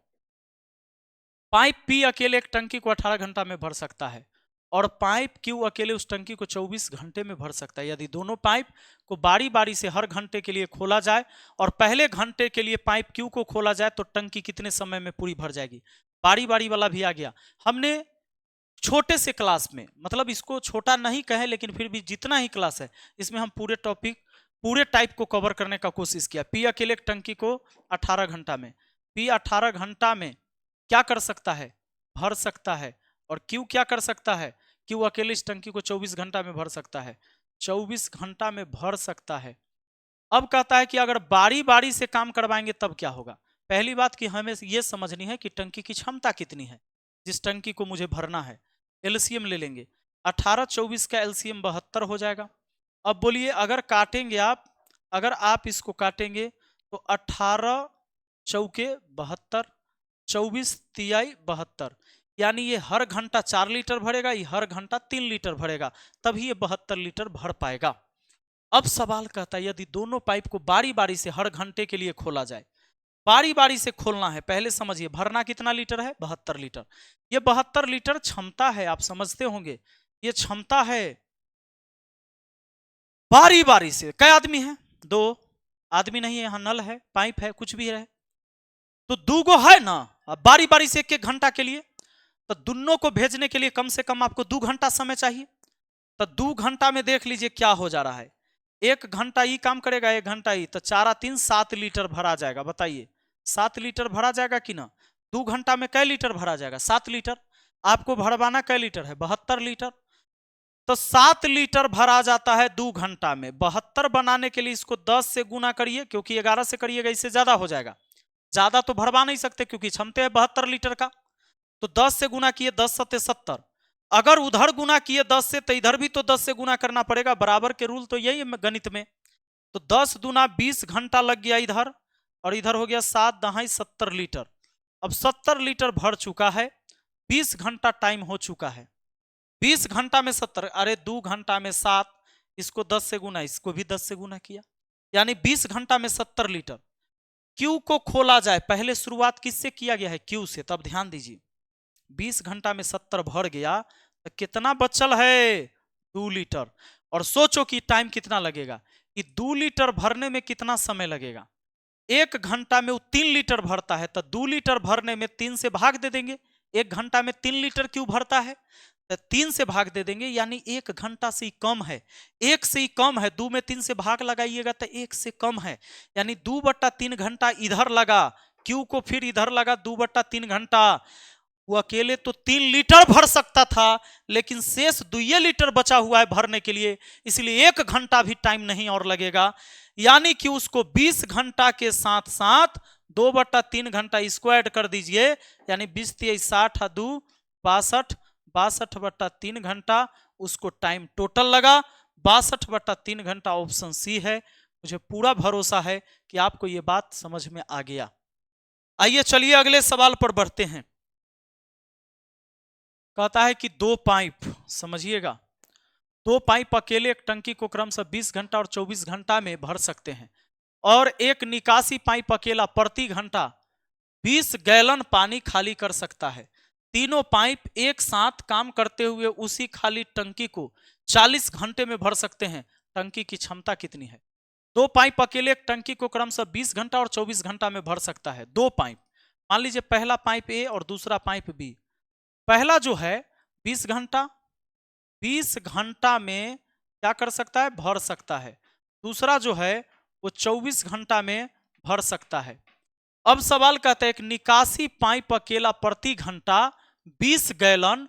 पाइप पी अकेले एक टंकी को 18 घंटा में भर सकता है और पाइप क्यू अकेले उस टंकी को 24 घंटे में भर सकता है। यदि दोनों पाइप को बारी बारी से हर घंटे के लिए खोला जाए और पहले घंटे के लिए पाइप क्यू को खोला जाए तो टंकी कितने समय में पूरी भर जाएगी? बारी बारी वाला भी आ गया। हमने छोटे से क्लास में, मतलब इसको छोटा नहीं कहें लेकिन फिर भी जितना ही क्लास है इसमें हम पूरे टॉपिक, पूरे टाइप को कवर करने का कोशिश किया। पी अकेले एक टंकी को 18 घंटा में, पी 18 घंटा में क्या कर सकता है? भर सकता है। और क्यू क्या कर सकता है? क्यू अकेले इस टंकी को 24 घंटा में भर सकता है, 24 घंटा में भर सकता है। अब कहता है कि अगर बारी बारी से काम करवाएंगे तब क्या होगा? पहली बात कि हमें यह समझनी है कि टंकी की क्षमता कितनी है, जिस टंकी को मुझे भरना है। एलसीएम ले लेंगे, 18 24 का एलसीएम 72 हो जाएगा। अब बोलिए, अगर काटेंगे आप, अगर आप इसको काटेंगे तो 18 चौके 72, 24 तिहाई 72, यानी ये हर घंटा 4 लीटर भरेगा, ये हर घंटा 3 लीटर भरेगा, तभी ये 72 लीटर भर पाएगा। अब सवाल कहता है यदि दोनों पाइप को बारी बारी से हर घंटे के लिए खोला जाए, बारी बारी से खोलना है, पहले समझिए भरना कितना लीटर है? 72 लीटर। ये 72 लीटर क्षमता है, आप समझते होंगे, ये क्षमता है। बारी बारी से कै आदमी है? 2 आदमी नहीं है, यहाँ नल है, पाइप है, कुछ भी है, तो दूगो है ना, बारी बारी से 1-1 घंटा के लिए, तो दोनों को भेजने के लिए कम से कम आपको 2 घंटा समय चाहिए। तो 2 घंटा में देख लीजिए क्या हो जा रहा है। 1 घंटा ही काम करेगा, 1 घंटा ही, तो 4-3 7 लीटर भरा जाएगा। बताइए 7 लीटर भरा जाएगा कि ना? 2 घंटा में कै लीटर भरा जाएगा? 7 लीटर। आपको भरवाना कै लीटर है? 72 लीटर। तो 7 लीटर भरा जाता है 2 घंटा में। 72 बनाने के लिए इसको 10 से गुना करिए, क्योंकि 11 से करिएगा इससे ज्यादा हो जाएगा। ज्यादा तो भरवा नहीं सकते क्योंकि क्षमता है 72 लीटर का। तो 10 से गुना किए, 10 सत्ते 70। अगर उधर गुना किए 10 से, तो इधर भी तो 10 से गुना करना पड़ेगा। बराबर के रूल तो यही है गणित में। तो 10 दूना 20 घंटा लग गया इधर, और इधर हो गया 7 दहाई 70 लीटर। अब 70 लीटर भर चुका है, 20 घंटा टाइम हो चुका है। 20 घंटा में 70, अरे 2 घंटा में 7, इसको 10 से गुना, इसको भी 10 से गुना किया, यानी 20 घंटा में 70 लीटर। क्यू को खोला जाए, पहले शुरुआत किससे किया गया है? क्यू से। तब ध्यान दीजिए 20 घंटा में 70 भर गया, तो कितना बचल है? 2 लीटर। और सोचो कि टाइम कितना लगेगा, कि 2 लीटर भरने में कितना समय लगेगा। 1 घंटा में वो 3 लीटर भरता है, तो 2 लीटर भरने में 3 से भाग दे देंगे। 1 घंटा में 3 लीटर क्यों भरता है, तो 3 से भाग दे देंगे, यानी 1 घंटा से ही कम है। 1 से ही कम है, 2 में 3 से भाग लगाइएगा तो 1 से कम है, यानी 2/3 घंटा इधर लगा। क्यू को फिर इधर लगा 2/3 घंटा। वो अकेले तो 3 लीटर भर सकता था, लेकिन शेष 2 लीटर बचा हुआ है भरने के लिए, इसलिए 1 घंटा भी टाइम नहीं और लगेगा। यानी कि उसको 20 घंटा के साथ साथ 2/3 घंटा इसको ऐड कर दीजिए, यानी 20 × 60 + 2 62, 62/3 घंटा उसको टाइम टोटल लगा। 62/3 घंटा ऑप्शन सी है। मुझे पूरा भरोसा है कि आपको यह बात समझ में आ गया। आइए चलिए अगले सवाल पर बढ़ते हैं। कहता है कि 2 पाइप, समझिएगा, 2 पाइप अकेले एक टंकी को क्रमशः 20 घंटा और 24 घंटा में भर सकते हैं, और एक निकासी पाइप अकेला प्रति घंटा 20 गैलन पानी खाली कर सकता है। तीनों पाइप एक साथ काम करते हुए उसी खाली टंकी को 40 घंटे में भर सकते हैं। टंकी की क्षमता कितनी है? 2 पाइप अकेले एक टंकी को क्रमशः 20 घंटा और 24 घंटा में भर सकता है। 2 पाइप, मान लीजिए पहला पाइप ए और दूसरा पाइप बी। पहला जो है 20 घंटा, 20 घंटा में क्या कर सकता है? भर सकता है। दूसरा जो है वो 24 घंटा में भर सकता है। अब सवाल कहता है एक निकासी पाइप अकेला प्रति घंटा 20 गैलन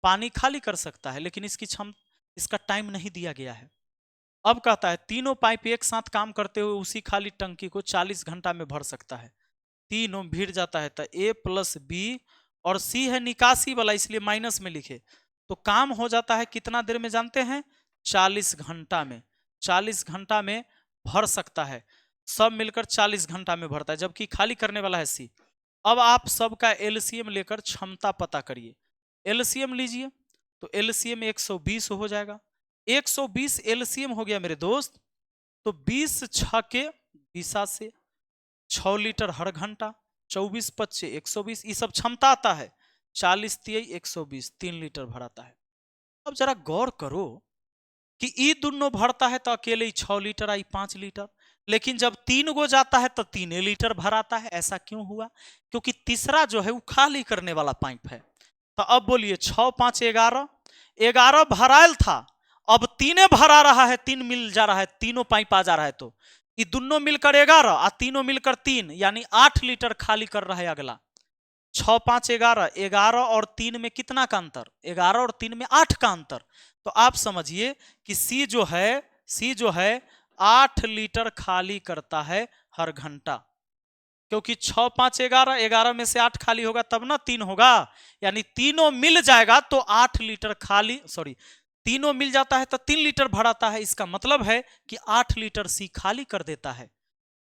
पानी खाली कर सकता है, लेकिन इसका टाइम नहीं दिया गया है। अब कहता है तीनों पाइप एक साथ काम करते हुए उसी खाली टंकी को 40 घंटा में भर सकता है। तीनों भिड़ जाता है, तो ए प्लस बी, और सी है निकासी वाला इसलिए माइनस में लिखे, तो काम हो जाता है कितना देर में जानते हैं? 40 घंटा में। 40 घंटा में भर सकता है, सब मिलकर 40 घंटा में भरता है, जबकि खाली करने वाला है सी। अब आप सबका एलसीएम लेकर क्षमता पता करिए। एलसीएम लीजिए, तो एलसीएम 120 हो जाएगा। 120 एलसीएम हो गया मेरे दोस्त, तो 20 6 के 20 से 6 लीटर हर घंटा, 24 × 5 = 120, ये सब क्षमता आता है। 40 × 3 = 120, 3 लीटर भराता है। अब जरा गौर करो कि ये दोनों भरता है तो अकेले ही 6 लीटर आई 5 लीटर, लेकिन जब 3 गो जाता है तो 3 लीटर भराता है। ऐसा क्यों हुआ? क्योंकि तीसरा जो है वो खाली करने वाला पाइप है। तो अब बोलिए 6 5 11, 11 भरायल था, अब 3 भरा रहा है, 3 मिल जा रहा है, तीनों पाइप आ जा रहा है, तो ये दोनों मिलकर 11 और तीनों मिलकर 3, यानी 8 लीटर खाली कर रहा है अगला। 6 5 11, 11 और 3 में कितना का अंतर? 11 और 3 में 8 का अंतर। तो आप समझिए कि सी जो है 8 लीटर खाली करता है हर घंटा, क्योंकि 6 5 11, 11 में से 8 खाली होगा तब ना 3 होगा, यानी तीनों मिल जाएगा तो 8 लीटर खाली, सॉरी, तीनों मिल जाता है तो 3 लीटर भराता है। इसका मतलब है कि 8 लीटर सी खाली कर देता है,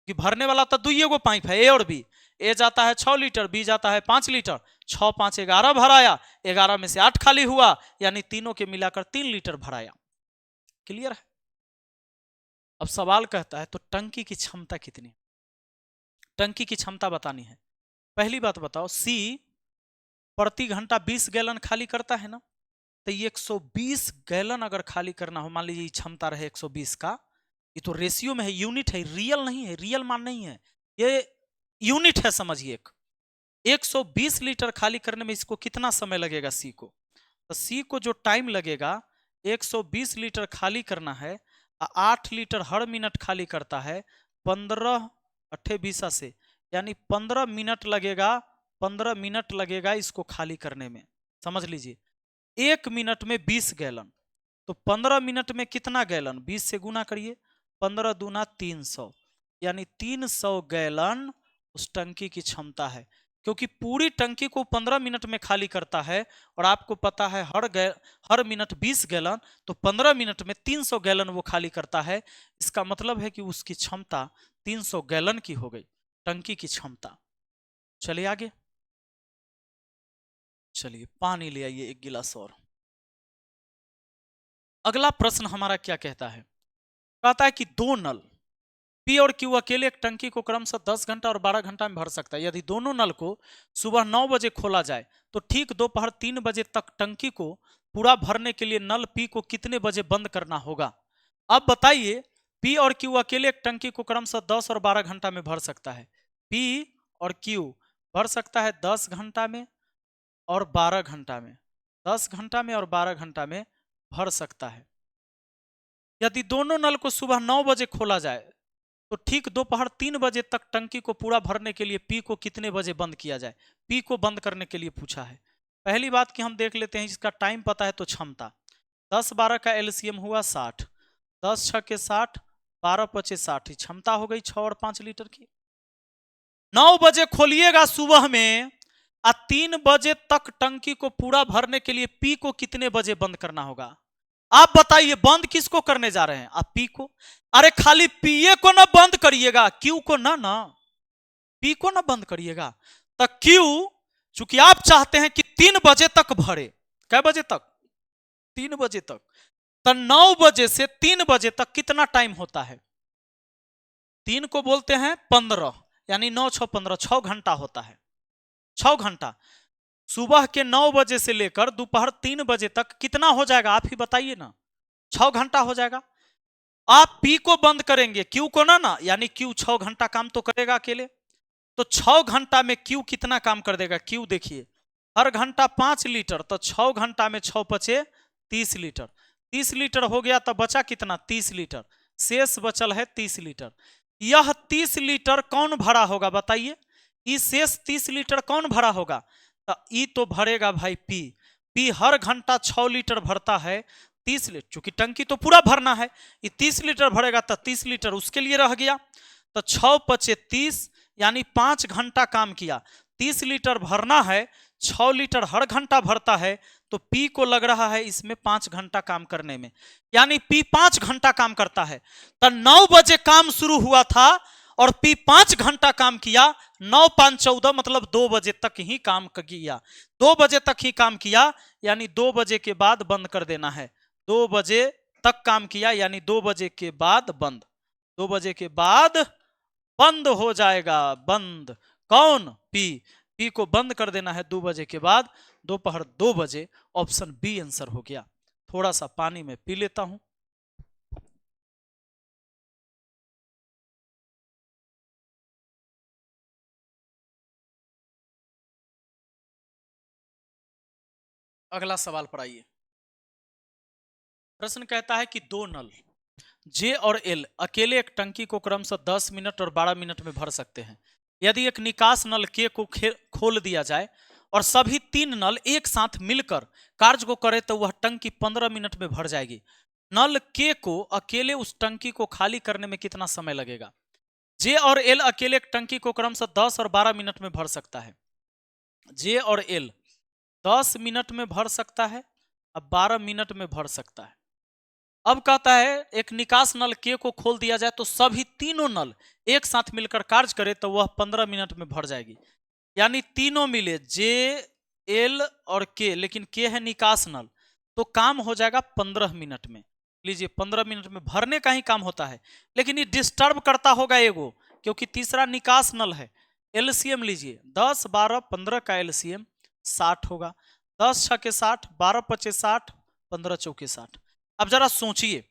कि भरने वाला तो 2 गो पाइप है, ए और बी। ए जाता है 6 लीटर, बी जाता है 5 लीटर। 6 5 11 भराया, 11 में से 8 खाली हुआ, यानी तीनों के मिलाकर 3 लीटर भराया। क्लियर है? अब सवाल कहता है तो टंकी की क्षमता कितनी है? टंकी की क्षमता बतानी है। पहली बात बताओ, सी प्रति घंटा 20 गैलन खाली करता है ना, तो ये 120 गैलन अगर खाली करना हो, मान लीजिए क्षमता रहे 120 का, ये तो रेशियो में है, यूनिट है, रियल नहीं है, रियल मान नहीं है, ये यूनिट है, समझिए एक। 120 लीटर खाली करने में इसको कितना समय लगेगा सी को? तो सी को जो टाइम लगेगा 120 लीटर खाली करना है, 8 लीटर हर मिनट खाली करता है, 15 अट्ठे 20 से, यानी 15 मिनट लगेगा। 15 मिनट लगेगा इसको खाली करने में, समझ लीजिए। 1 मिनट में 20 गैलन, तो 15 मिनट में कितना गैलन? 20 से गुना करिए, 15 दूना 300, यानी 300 गैलन उस टंकी की क्षमता है। क्योंकि पूरी टंकी को 15 मिनट में खाली करता है, और आपको पता है हर मिनट 20 गैलन, तो 15 मिनट में 300 गैलन वो खाली करता है। इसका मतलब है कि उसकी क्षमता 300 गैलन की हो गई, टंकी की क्षमता। चलिए आगे, चलिए पानी ले आइए 1 गिलास और। अगला प्रश्न हमारा क्या कहता है? कहता है कि दो नल पी और क्यू अकेले एक टंकी को क्रमशः 10 घंटा और 12 घंटा में भर सकता है। यदि दोनों नल को सुबह 9 बजे खोला जाए तो ठीक दोपहर 3 बजे तक टंकी को पूरा भरने के लिए नल पी को कितने बजे बंद करना होगा? अब बताइए, पी और क्यू अकेले एक टंकी को क्रमशः 10 और 12 घंटा में भर सकता है। पी और क्यू भर सकता है 10 घंटा में और 12 घंटा में, 10 घंटा में और 12 घंटा में भर सकता है। यदि दोनों नल को सुबह 9 बजे खोला जाए तो ठीक दोपहर 3 बजे तक टंकी को पूरा भरने के लिए पी को कितने बजे बंद किया जाए? पी को बंद करने के लिए पूछा है। पहली बात कि हम देख लेते हैं, इसका टाइम पता है तो क्षमता 10-12 का एलसीएम हुआ 60, 10 6 के 60, 12 5 60, क्षमता हो गई 6 और 5 लीटर की। 9 बजे खोलिएगा सुबह में, 3 बजे तक टंकी को पूरा भरने के लिए पी को कितने बजे बंद करना होगा? आप बताइए, बंद किसको करने जा रहे हैं? आप पी को। अरे खाली पीए को ना बंद करिएगा, क्यू को ना पी को ना बंद करिएगा। तो क्यू, चूंकि आप चाहते हैं कि 3 बजे तक भरे, कै बजे तक? 3 बजे तक। तो 9 बजे से 3 बजे तक कितना टाइम होता है? 3 को बोलते हैं 15, यानी 9 6 15, 6 घंटा होता है, 6 घंटा। सुबह के 9 बजे से लेकर दोपहर 3 बजे तक कितना हो जाएगा? आप ही बताइए ना। 6 घंटा हो जाएगा। आप पी को बंद करेंगे, क्यू को ना, यानी क्यू 6 घंटा काम तो करेगा अकेले। तो 6 घंटा में क्यू कितना काम कर देगा? क्यू देखिए, हर घंटा 5 लीटर, तो 6 घंटा में 6 पचे 30 लीटर। 30 लीटर हो गया तो बचा कितना? 30 लीटर। शेष बचल है 30 लीटर। यह 30 लीटर कौन भरा होगा बताइए? इस शेष 30 लीटर कौन भरा होगा? तो ई तो भरेगा भाई पी। पी हर घंटा 6 लीटर भरता है, 30 लीटर, चूंकि टंकी तो पूरा भरना है, ये 30 लीटर भरेगा तो 30 लीटर उसके लिए रह गया। तो 6 पचे 30, यानी 5 घंटा काम किया। 30 लीटर भरना है, 6 लीटर हर घंटा भरता है, तो पी को लग रहा है इसमें 5 घंटा काम करने में, यानी पी 5 घंटा काम करता है। तो 9 बजे काम शुरू हुआ था और पी 5 घंटा काम किया। 9 5 14, मतलब 2 बजे तक ही काम किया। 2 बजे तक ही काम किया, यानी 2 बजे के बाद बंद कर देना है। 2 बजे तक काम किया, यानी 2 बजे के बाद बंद। 2 बजे के बाद बंद हो जाएगा। बंद कौन? पी। पी को बंद कर देना है 2 बजे के बाद, दोपहर 2 बजे। ऑप्शन बी आंसर हो गया। थोड़ा सा पानी में पी लेता हूं। अगला सवाल पर आइए। प्रश्न कहता है कि दो नल जे और एल अकेले एक टंकी को क्रमशः 10 मिनट और 12 मिनट में भर सकते हैं। यदि एक निकास नल के को खोल दिया जाए और सभी 3 नल एक साथ मिलकर कार्य को करे तो वह टंकी 15 मिनट में भर जाएगी। नल के को अकेले उस टंकी को खाली करने में कितना समय लगेगा? जे और एल अकेले एक टंकी को क्रमशः 10 और 12 मिनट में भर सकता है। जे और एल 10 मिनट में भर सकता है, अब 12 मिनट में भर सकता है। अब कहता है एक निकास नल के को खोल दिया जाए तो सभी तीनों नल एक साथ मिलकर कार्य करे तो वह 15 मिनट में भर जाएगी। यानी तीनों मिले, जे एल और के, लेकिन के है निकास नल, तो काम हो जाएगा 15 मिनट में। लीजिए 15 मिनट में भरने का ही काम होता है, लेकिन ये डिस्टर्ब करता होगा एगो, क्योंकि तीसरा निकास नल है। एलसीएम लीजिए, 10 12 15 का एलसीएम 60 होगा। 10 6 के 60, 12 5 60, 15 चौके 60। अब जरा सोचिए,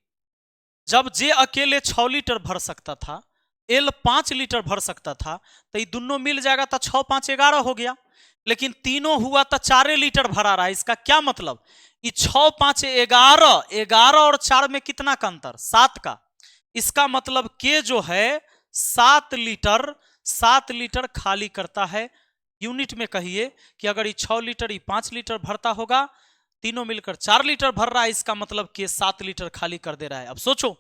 जब जे अकेले 6 लीटर भर सकता था एल 5 लीटर भर सकता था, तो ये दोनों मिल जाएगा तो 6 5 11 हो गया, लेकिन तीनों हुआ तो 4 लीटर भरा रहा है। इसका क्या मतलब, ये 6 5 11, 11 और 4 में कितना का अंतर, 7 का। इसका मतलब के जो है 7 लीटर खाली करता है। यूनिट में कहिए कि अगर ये 6 लीटर ये 5 लीटर भरता होगा, तीनों मिलकर 4 लीटर भर रहा है, इसका मतलब के 7 लीटर खाली कर दे रहा है। अब सोचो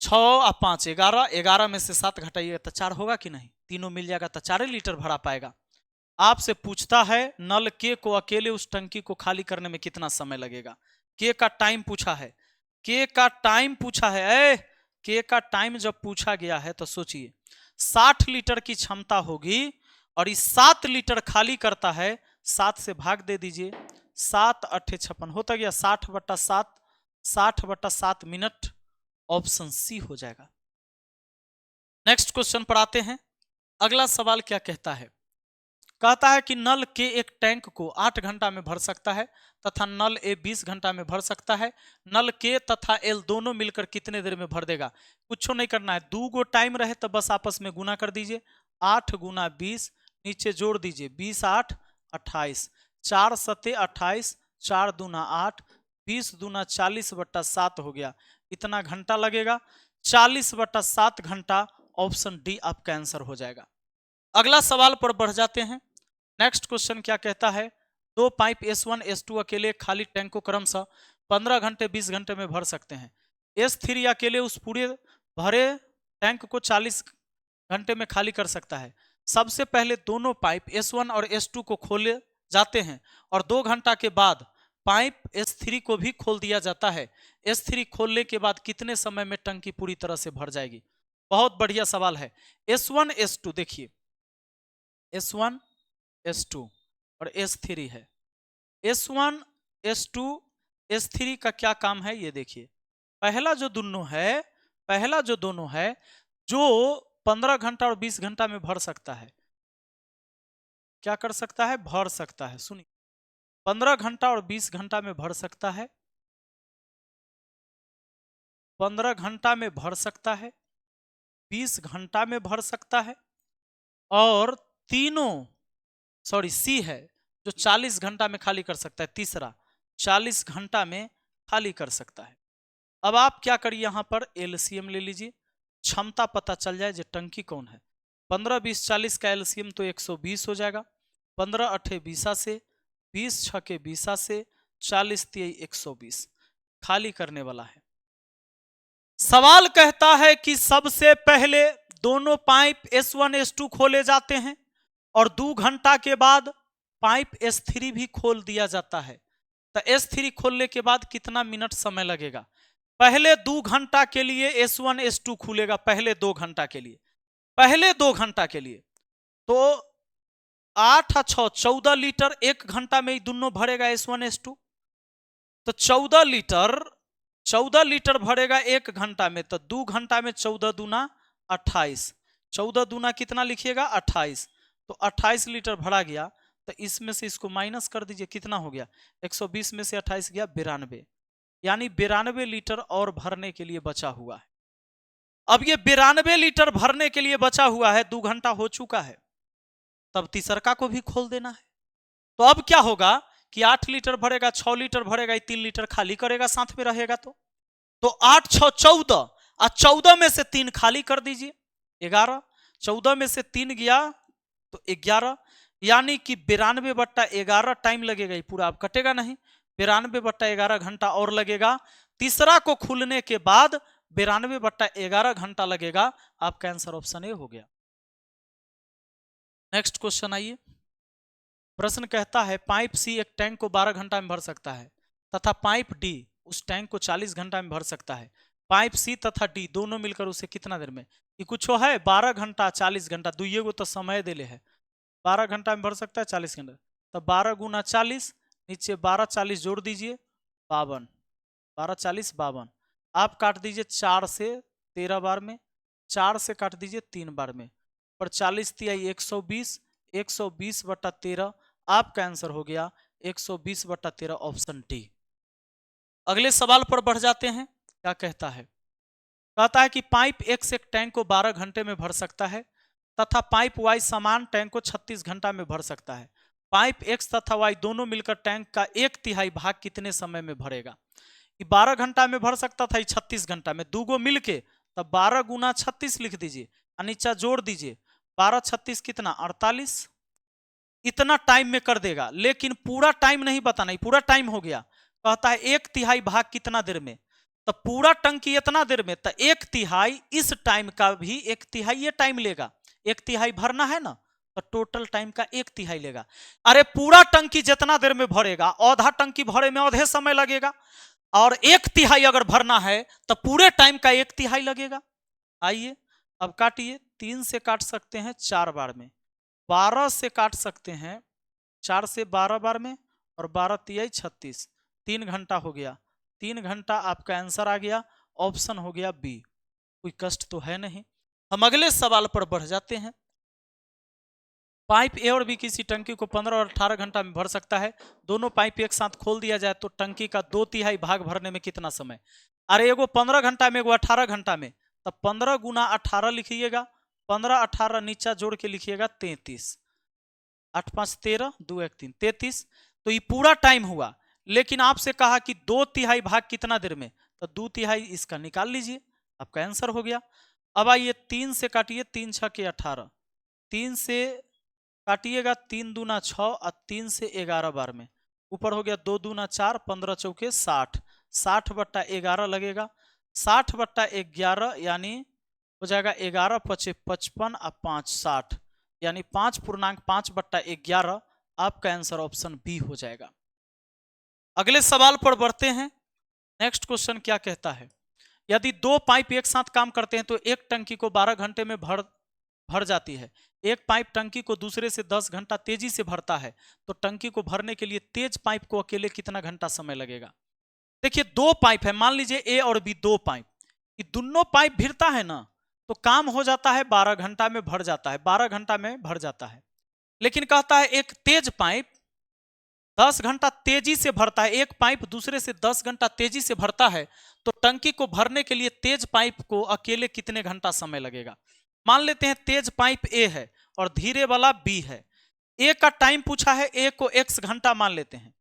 6 और 5 11, 11 में से 7 घटाइएगा तो 4 होगा कि नहीं, तीनों मिल जाएगा तो 4 लीटर भरा पाएगा। आपसे पूछता है नल के को अकेले उस टंकी को खाली करने में कितना समय लगेगा। के का टाइम पूछा है, के का टाइम पूछा है। के का टाइम जब पूछा गया है तो सोचिए 60 लीटर की क्षमता होगी और इस 7 लीटर खाली करता है, 7 से भाग दे दीजिए, 7 8 56 होता गया 60/7, 60/7 मिनट। ऑप्शन सी हो जाएगा। नेक्स्ट क्वेश्चन पर आते हैं। अगला सवाल क्या कहता है, कहता है कि नल के एक टैंक को 8 घंटा में भर सकता है तथा नल ए 20 घंटा में भर सकता है। नल के तथा एल दोनों मिलकर कितने देर में भर देगा। कुछ नहीं करना है, 2 गो टाइम रहे तो बस आपस में गुना कर दीजिए, 8 गुना 20, नीचे जोड़ दीजिए 20 8 28, 4 7 28, 4 दूना 8, 20 दूना 40/7 हो गया। इतना घंटा लगेगा, 40/7 घंटा। ऑप्शन डी आपका आंसर हो जाएगा। अगला सवाल पर बढ़ जाते हैं। नेक्स्ट क्वेश्चन क्या कहता है, 2 पाइप S1 S2 अकेले खाली टैंक को क्रमशः 15 घंटे 20 घंटे में भर सकते हैं। S3 अकेले उस पूरे भरे टैंक को 40 घंटे में खाली कर सकता है। सबसे पहले दोनों पाइप S1 और S2 को खोले जाते हैं और 2 घंटा के बाद पाइप S3 को भी खोल दिया जाता है। S3 खोलने के बाद कितने समय में टंकी पूरी तरह से भर जाएगी। बहुत बढ़िया सवाल है। S1 S2 देखिए, S1 S2 और S3 है। S1 S2 S3 का क्या काम है ये देखिए। पहला जो दोनों है जो 15 घंटा और 20 घंटा में भर सकता है, क्या कर सकता है, भर सकता है। सुनिए, 15 घंटा और 20 घंटा में भर सकता है, 15 घंटा में भर सकता है, 20 घंटा में भर सकता है, और तीनों सी है जो 40 घंटा में खाली कर सकता है। तीसरा 40 घंटा में खाली कर सकता है। अब आप क्या करिए, यहां पर एलसीएम ले लीजिए, क्षमता पता चल जाए जो टंकी कौन है। 15 20 40 का एलसीएम तो 120 हो जाएगा। 15 8 20 से, 20 6 20 से, 40 3 120 खाली करने वाला है। सवाल कहता है कि सबसे पहले दोनों पाइप S1 S2 खोले जाते हैं और 2 घंटा के बाद पाइप S3 भी खोल दिया जाता है। तो S3 खोलने के बाद कितना मिनट समय लगेगा। पहले 2 घंटा के लिए S1 S2 खुलेगा, पहले 2 घंटा के लिए, तो 8 और 6 14 लीटर 1 घंटा में ही दोनों भरेगा S1 S2। तो 14 लीटर भरेगा 1 घंटा में, तो 2 घंटा में 14 दूना 28, 14 दूना कितना लिखिएगा 28, तो 28 लीटर भरा गया। तो इसमें से इसको माइनस कर दीजिए, कितना हो गया, 120 में से 28 गया 92, यानी 92 लीटर और भरने के लिए बचा हुआ है। अब ये 92 लीटर भरने के लिए बचा हुआ है, 2 घंटा हो चुका है, तब तीसरका को भी खोल देना है। तो अब क्या होगा कि 8 लीटर भरेगा, 6 लीटर भरेगा, 3 लीटर खाली करेगा, साथ में रहेगा। तो 8 6 14 और 14 में से 3 खाली कर दीजिए, 11, 14 में से 3 गया तो 11, यानी कि 92/11 टाइम लगेगा। ये पूरा अब कटेगा नहीं, 92/11 घंटा और लगेगा। तीसरा को खुलने के बाद 92/11 घंटा लगेगा। आपका आंसर ऑप्शन ए हो गया। नेक्स्ट क्वेश्चन आइए। प्रश्न कहता है पाइप सी एक टैंक को 12 घंटा में भर सकता है तथा पाइप डी उस टैंक को 40 घंटा में भर सकता है। पाइप सी तथा डी दोनों मिलकर उसे कितना देर में, ये कुछ है 12 घंटा 40 घंटा, दुइये को तो समय देले है। 12 घंटा में भर सकता है 40 घंटा, तो 12 गुना 40, नीचे 12 40 जोड़ दीजिए 52, 12 40 52। आप काट दीजिए 4 से 13 बार में, 4 से काट दीजिए 3 बार में, और 40 तिया 120, 120/13 आपका आंसर हो गया 120/13, ऑप्शन डी। अगले सवाल पर बढ़ जाते हैं। क्या कहता है, कहता है कि पाइप एक्स एक टैंक को 12 घंटे में भर सकता है तथा पाइप वाई समान टैंक को 36 घंटा में भर सकता है। पाइप एक्स तथा वाई दोनों मिलकर टैंक का 1/3 भाग कितने समय में भरेगा? 12 घंटा में भर सकता था, 36 घंटा में, दो गो मिलके तब 12 गुना 36 लिख दीजिए और नीचा जोड़ दीजिए। 12 36 कितना? 48। इतना टाइम में कर देगा, लेकिन पूरा टाइम नहीं बताना, पूरा टाइम हो गया। कहता है 1/3 भाग कितना देर में, तो पूरा टंकी इतना देर में, तो 1/3 इस टाइम का भी 1/3 ये टाइम लेगा। 1/3 भरना है ना, तो टोटल टाइम का 1/3 लेगा। अरे पूरा टंकी जितना देर में भरेगा, आधा टंकी भरे में आधे समय लगेगा, और 1/3 अगर भरना है तो पूरे टाइम का 1/3 लगेगा। आइए अब काटिए। 3 से काट सकते हैं 4 बार में, 12 से काट सकते हैं 4 से 12 बार में, और 12 तिहाई 36, 3 घंटा हो गया। 3 घंटा आपका आंसर आ गया, ऑप्शन हो गया बी। कोई कष्ट तो है नहीं। हम अगले सवाल पर बढ़ जाते हैं। पाइप ए और बी किसी टंकी को 15 और 18 घंटा में भर सकता है। दोनों पाइप एक साथ खोल दिया जाए तो टंकी का 2/3 भाग भरने में कितना समय? अरे एगो 15 घंटा में, एगो 18 घंटा में, तब 15 गुना 18 लिखिएगा, 15 18 नीचा जोड़ के लिखिएगा 33, 8 5 13, 2 1 3, 33। तो ये पूरा टाइम हुआ, लेकिन आपसे कहा कि 2/3 भाग कितना देर में, तो 2/3 इसका निकाल लीजिए, आपका आंसर हो गया। अब आइए 3 से काटिए, 3 6 के 18, 3 से काटिएगा, 3 दूना 6 और 3 से 11 बार में, ऊपर हो गया 2 दूना 4, 15 चौके 60, 60/11 लगेगा, 60/11 यानी हो जाएगा 11 5 55 और 5 60, यानी 5.5/11। आपका आंसर ऑप्शन बी हो जाएगा। अगले सवाल पर बढ़ते हैं। नेक्स्ट क्वेश्चन क्या कहता है? यदि दो पाइप एक साथ काम करते हैं तो एक टंकी को 12 घंटे में भर जाती है। एक पाइप टंकी को दूसरे से 10 घंटा तेजी से भरता है, तो टंकी को भरने के लिए तेज पाइप को अकेले कितना घंटा समय लगेगा? देखिए दो पाइप है, मान लीजिए ए और बी, दो पाइप, ये दोनों पाइप भिड़ता है ना, तो काम हो जाता है 12 घंटा में भर जाता है, 12 घंटा में भर जाता है। लेकिन कहता है एक तेज पाइप 10 घंटा तेजी से भरता है, एक पाइप दूसरे से 10 घंटा तेजी से भरता है, तो टंकी को भरने के लिए तेज पाइप को अकेले कितने घंटा समय लगेगा? मान लेते हैं तेज पाइप ए है और धीरे वाला बी है। ए का टाइम पूछा है, ए को x घंटा मान लेते हैं,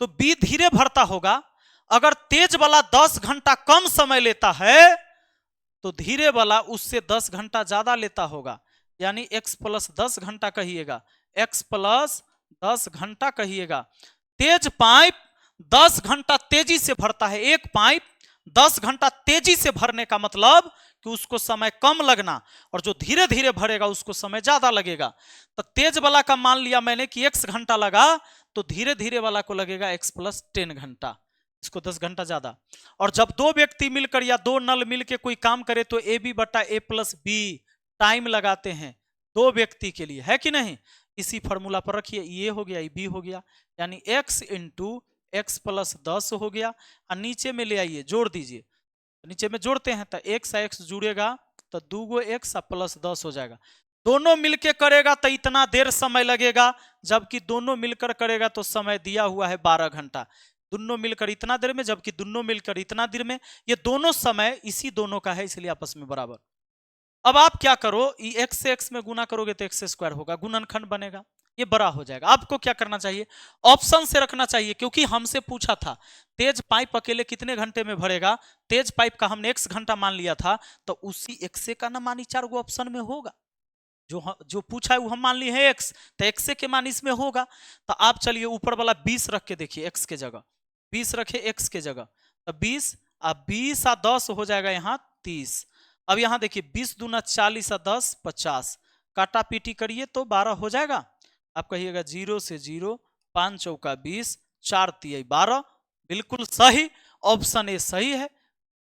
तो बी धीरे भरता होगा। अगर तेज वाला 10 घंटा कम समय लेता है तो धीरे वाला उससे 10 घंटा ज्यादा लेता होगा, यानी x + 10 घंटा कहिएगा, x + 10 घंटा कहिएगा। तेज पाइप 10 घंटा तेजी से भरता है, एक पाइप 10 घंटा तेजी से भरने का मतलब कि उसको समय कम लगना, और जो धीरे धीरे भरेगा उसको समय ज्यादा लगेगा। तो तेज वाला का मान लिया मैंने कि x घंटा लगा, तो धीरे धीरे वाला को लगेगा x + 10 घंटा, इसको 10 घंटा ज्यादा। और जब दो व्यक्ति मिलकर या दो नल मिलकर कोई काम करे तो AB/A+B टाइम लगाते हैं दो व्यक्ति के लिए, है कि नहीं? इसी फॉर्मूला पर रखिए, ये हो गया, ये बी हो गया, यानी x × x + 10 हो गया। और नीचे में ले आइए, जोड़ दीजिए, नीचे में जोड़ते हैं तो x x जुड़ेगा तो 2 गो x + 10 हो जाएगा। दोनों मिलकर करेगा तो इतना देर समय लगेगा, जबकि दोनों मिलकर करेगा तो समय दिया हुआ है 12 घंटा। दोनों मिलकर इतना देर में, जबकि दोनों मिलकर इतना देर में, ये दोनों समय इसी दोनों का है, इसलिए आपस में बराबर। अब आप क्या करो, ये x से x में गुना करोगे तो x² होगा, गुणनखंड बनेगा, ये बड़ा हो जाएगा। आपको क्या करना चाहिए? ऑप्शन से रखना चाहिए, क्योंकि हमसे पूछा था तेज पाइप अकेले कितने घंटे में भरेगा। तेज पाइप का हमने x घंटा मान लिया था, तो उसी x का ना मानी 4 गो ऑप्शन में होगा। जो पूछा है वो हम मान लिए हैं x, तो x के मान इसमें होगा। तो आप चलिए ऊपर वाला 20 रख के देखिए, x के जगह 20 रखे, x के जगह, तो 20 और 20 और 10 हो जाएगा यहाँ 30। अब यहाँ देखिए 20 दूना 40 और 10 50, काटा पीटी करिए तो 12 हो जाएगा। आप कहिएगा 0 से 0, 5 चौका 20, 4 तिहाई 12, बिल्कुल सही, ऑप्शन ए सही है।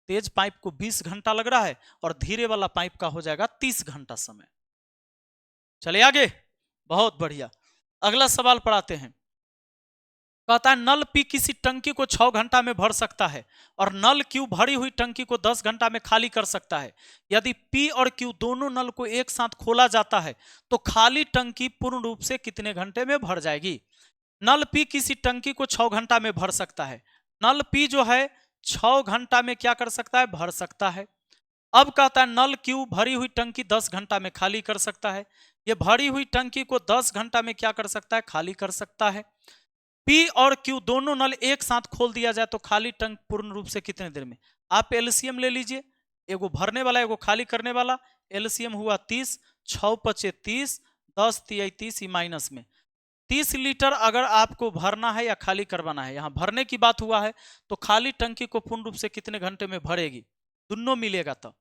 तेज पाइप को 20 घंटा लग रहा है और धीरे वाला पाइप का हो जाएगा 30 घंटा समय। चले आगे, बहुत बढ़िया। अगला सवाल पढ़ाते हैं। कहता है नल पी किसी टंकी को 6 घंटा में भर सकता है और नल क्यू भरी हुई टंकी को 10 घंटा में खाली कर सकता है। यदि पी और क्यू दोनों नल को एक साथ खोला जाता है तो खाली टंकी पूर्ण रूप से कितने घंटे में भर जाएगी? नल पी किसी टंकी को 6 घंटा में भर सकता है। नल पी जो है 6 घंटा में क्या कर सकता है? भर सकता है। अब कहता है नल क्यू भरी हुई टंकी 10 घंटा में खाली कर सकता है। ये भरी हुई टंकी को 10 घंटा में क्या कर सकता है, खाली कर सकता है। पी और क्यू दोनों नल एक साथ खोल दिया जाए तो खाली टंक पूर्ण रूप से कितने देर में। आप एलसीएम ले लीजिए, एगो भरने वाला एगो खाली करने वाला। एलसीएम हुआ 30, 6 पचे 30, 10 तिया 30, माइनस में 30 लीटर अगर आपको भरना है या खाली करवाना है, यहां भरने की बात हुआ है, तो खाली टंकी को पूर्ण रूप से कितने घंटे में भरेगी, दोनों मिलेगा तब।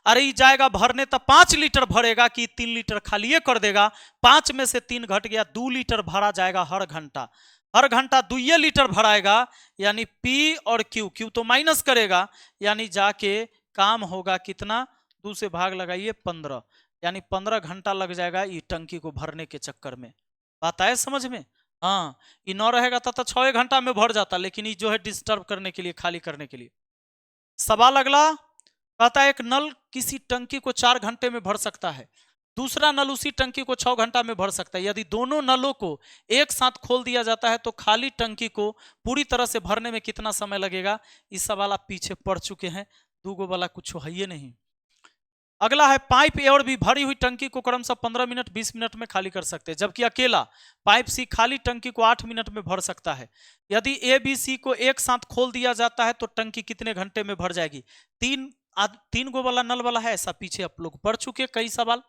अरे ये जाएगा भरने तब 5 लीटर भरेगा कि 3 लीटर खाली कर देगा, 5 में से 3 घट गया, 2 लीटर भरा जाएगा हर घंटा। हर घंटा 2 लीटर भराएगा, यानी पी और क्यू, क्यू तो माइनस करेगा, यानी जाके काम होगा कितना, 2 से भाग लगाइए 15, यानी 15 घंटा लग जाएगा ये टंकी को भरने के चक्कर में। बात आए समझ में। हाँ, ये 9 रहेगा तो 6 घंटा में भर जाता, लेकिन ये जो है डिस्टर्ब करने के लिए, खाली करने के लिए। सवाल अगला कहता है एक नल किसी टंकी को 4 घंटे में भर सकता है, दूसरा नल उसी टंकी को 6 घंटा में भर सकता है। यदि दोनों नलों को एक साथ खोल दिया जाता है तो खाली टंकी को पूरी तरह से भरने में कितना समय लगेगा। इस सवाल आप पीछे पढ़ चुके हैं, दूगो वाला कुछ है ही नहीं। अगला है पाइप ए और बी भरी हुई टंकी को क्रमशः 15 मिनट 20 मिनट में खाली कर सकते हैं, जबकि अकेला पाइप सी खाली टंकी को 8 मिनट में भर सकता है। यदि ए बी सी को एक साथ खोल दिया जाता है तो टंकी कितने घंटे में भर जाएगी। तीन गो वाला नल वाला है, ऐसा पीछे आप लोग पढ़ चुके कई सवाल।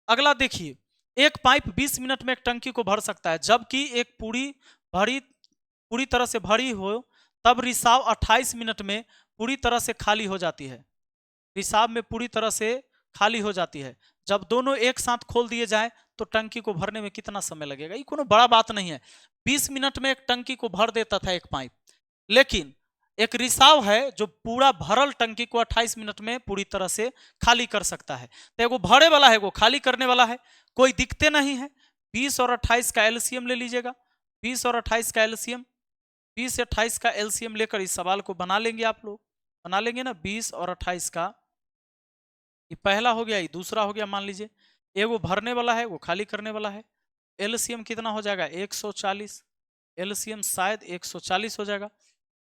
अगला देखिए, एक पाइप 20 मिनट में एक टंकी को भर सकता है, जबकि एक पूरी तरह से भरी हो तब रिसाव 28 मिनट में पूरी तरह से खाली हो जाती है। रिसाव में पूरी तरह से खाली हो जाती है। जब दोनों एक साथ खोल दिए जाए तो टंकी को भरने में कितना समय लगेगा। ये कोनो बड़ा बात नहीं है, 20 मिनट में एक टंकी को भर देता था एक पाइप, लेकिन एक रिसाव है जो पूरा भरल टंकी को 28 मिनट में पूरी तरह से खाली कर सकता है। तो एगो भरे वाला है, एगो खाली करने वाला है, कोई दिक्कते नहीं है। 20 और 28 का एलसीएम ले लीजिएगा, 20 और 28 का एलसीएम, 20 से 28 का एलसीएम लेकर इस सवाल को बना लेंगे, आप लोग बना लेंगे ना। 20 और 28 का, ये पहला हो गया, ये दूसरा हो गया। मान लीजिए एगो भरने वाला है, वो खाली करने वाला है। एलसीएम कितना हो जाएगा 140, एलसीएम शायद 140 हो जाएगा।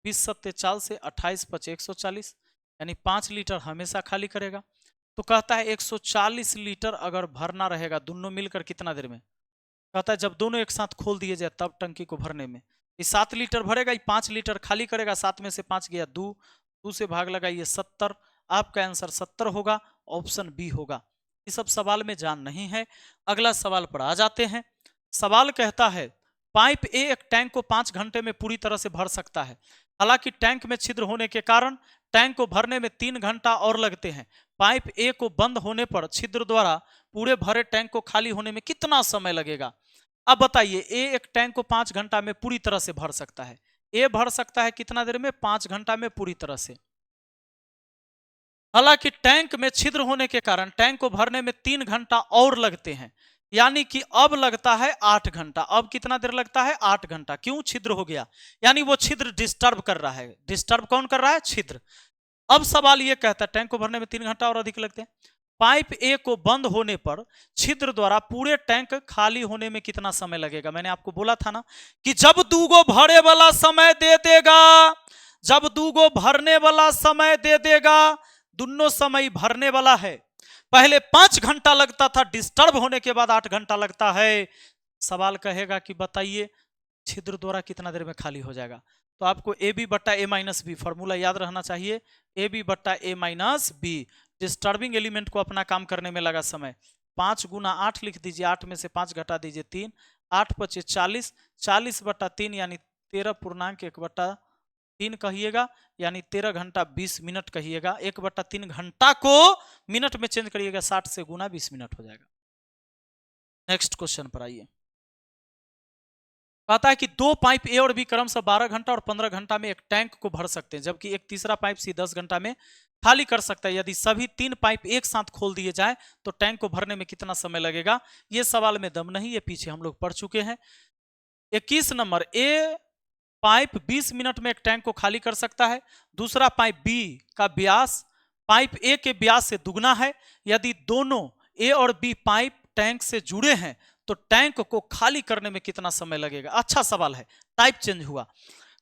20 सत्ते 40 से 28 पचे 140, यानी 5 लीटर हमेशा खाली करेगा। तो कहता है 140 लीटर अगर भरना रहेगा दोनों मिलकर कितना देर में। कहता है जब दोनों एक साथ खोल दिए जाए तब टंकी को भरने में। ये 7 लीटर भरेगा, ये 5 लीटर खाली करेगा, 7 में से 5 गया 2, 2 से भाग लगाइए 70। आपका आंसर 70 होगा, ऑप्शन बी होगा। ये सब सवाल में जान नहीं है। अगला सवाल पर आ जाते हैं। सवाल कहता है पाइप ए एक टैंक को 5 घंटे में पूरी तरह से भर सकता है, हालांकि टैंक में छिद्र होने के कारण टैंक को भरने में 3 घंटा और लगते हैं। पाइप ए को बंद होने पर छिद्र द्वारा पूरे भरे टैंक को खाली होने में कितना समय लगेगा। अब बताइए, ए एक टैंक को 5 घंटा में पूरी तरह से भर सकता है, ए भर सकता है कितना देर में, 5 घंटा में पूरी तरह से। हालांकि टैंक में छिद्र होने के कारण टैंक को भरने में 3 घंटा और लगते हैं, यानी कि अब लगता है 8 घंटा। अब कितना देर लगता है, 8 घंटा। क्यों, छिद्र हो गया, यानी वो छिद्र डिस्टर्ब कर रहा है। डिस्टर्ब कौन कर रहा है, छिद्र। अब सवाल ये कहता है टैंक को भरने में 3 घंटा और अधिक लगते हैं। पाइप ए को बंद होने पर छिद्र द्वारा पूरे टैंक खाली होने में कितना समय लगेगा। मैंने आपको बोला था ना कि जब दूगो भरे वाला समय दे देगा, जब दूगो भरने वाला समय दे देगा, दोनों समय भरने वाला है। पहले 5 घंटा लगता था, डिस्टर्ब होने के बाद 8 घंटा लगता है। सवाल कहेगा कि बताइए छिद्र द्वारा कितना देर में खाली हो जाएगा। तो आपको ए बी बट्टा ए माइनस बी फॉर्मूला याद रहना चाहिए। ए बी बट्टा ए माइनस बी, डिस्टर्बिंग एलिमेंट को अपना काम करने में लगा समय। 5 गुना 8 लिख दीजिए, 8 में से 5 घटा दीजिए 3, 8 पचे 40, 40 बट्टा 3 यानी 13.1/3 कहिएगा, यानी 13 घंटा 20 मिनट कहिएगा। 1/3 घंटा को मिनट में चेंज करिएगा, 60 से गुना 20 मिनट हो जाएगा। नेक्स्ट क्वेश्चन पर आइए। कहता है कि 2 पाइप ए और बी क्रमशः 12 घंटा और 15 घंटा में एक टैंक को भर सकते हैं, जबकि एक तीसरा पाइप सी 10 घंटा में खाली कर सकता है। यदि सभी 3 पाइप एक साथ खोल दिए जाए तो टैंक को भरने में कितना समय लगेगा। ये सवाल में दम नहीं, ये पीछे हम लोग पढ़ चुके हैं। 21 नंबर, ए पाइप 20 मिनट में एक टैंक को खाली कर सकता है। दूसरा पाइप बी का व्यास पाइप ए के व्यास से दुगना है। यदि दोनों ए और बी पाइप टैंक से जुड़े हैं तो टैंक को खाली करने में कितना समय लगेगा। अच्छा सवाल है, टाइप चेंज हुआ।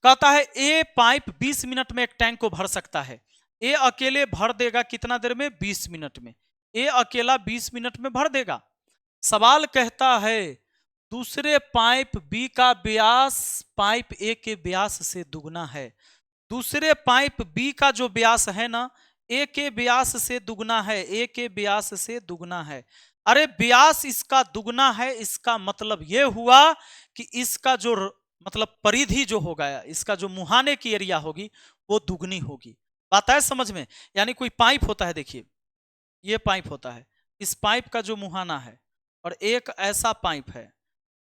कहता है ए पाइप 20 मिनट में एक टैंक को भर सकता है, ए अकेले भर देगा कितना देर में? 20 मिनट में। ए अकेला 20 मिनट में भर देगा। सवाल कहता है दूसरे पाइप बी का व्यास पाइप ए के व्यास से दुगना है। दूसरे पाइप बी का जो व्यास है ना, ए के व्यास से दुगना है, ए के व्यास से दुगना है। अरे व्यास इसका दुगना है, इसका मतलब यह हुआ कि इसका जो मतलब परिधि जो होगा, इसका जो मुहाने की एरिया होगी वो दुगनी होगी। बात है समझ में? यानी कोई पाइप होता है, देखिए ये पाइप होता है, इस पाइप का जो मुहाना है, और एक ऐसा पाइप है,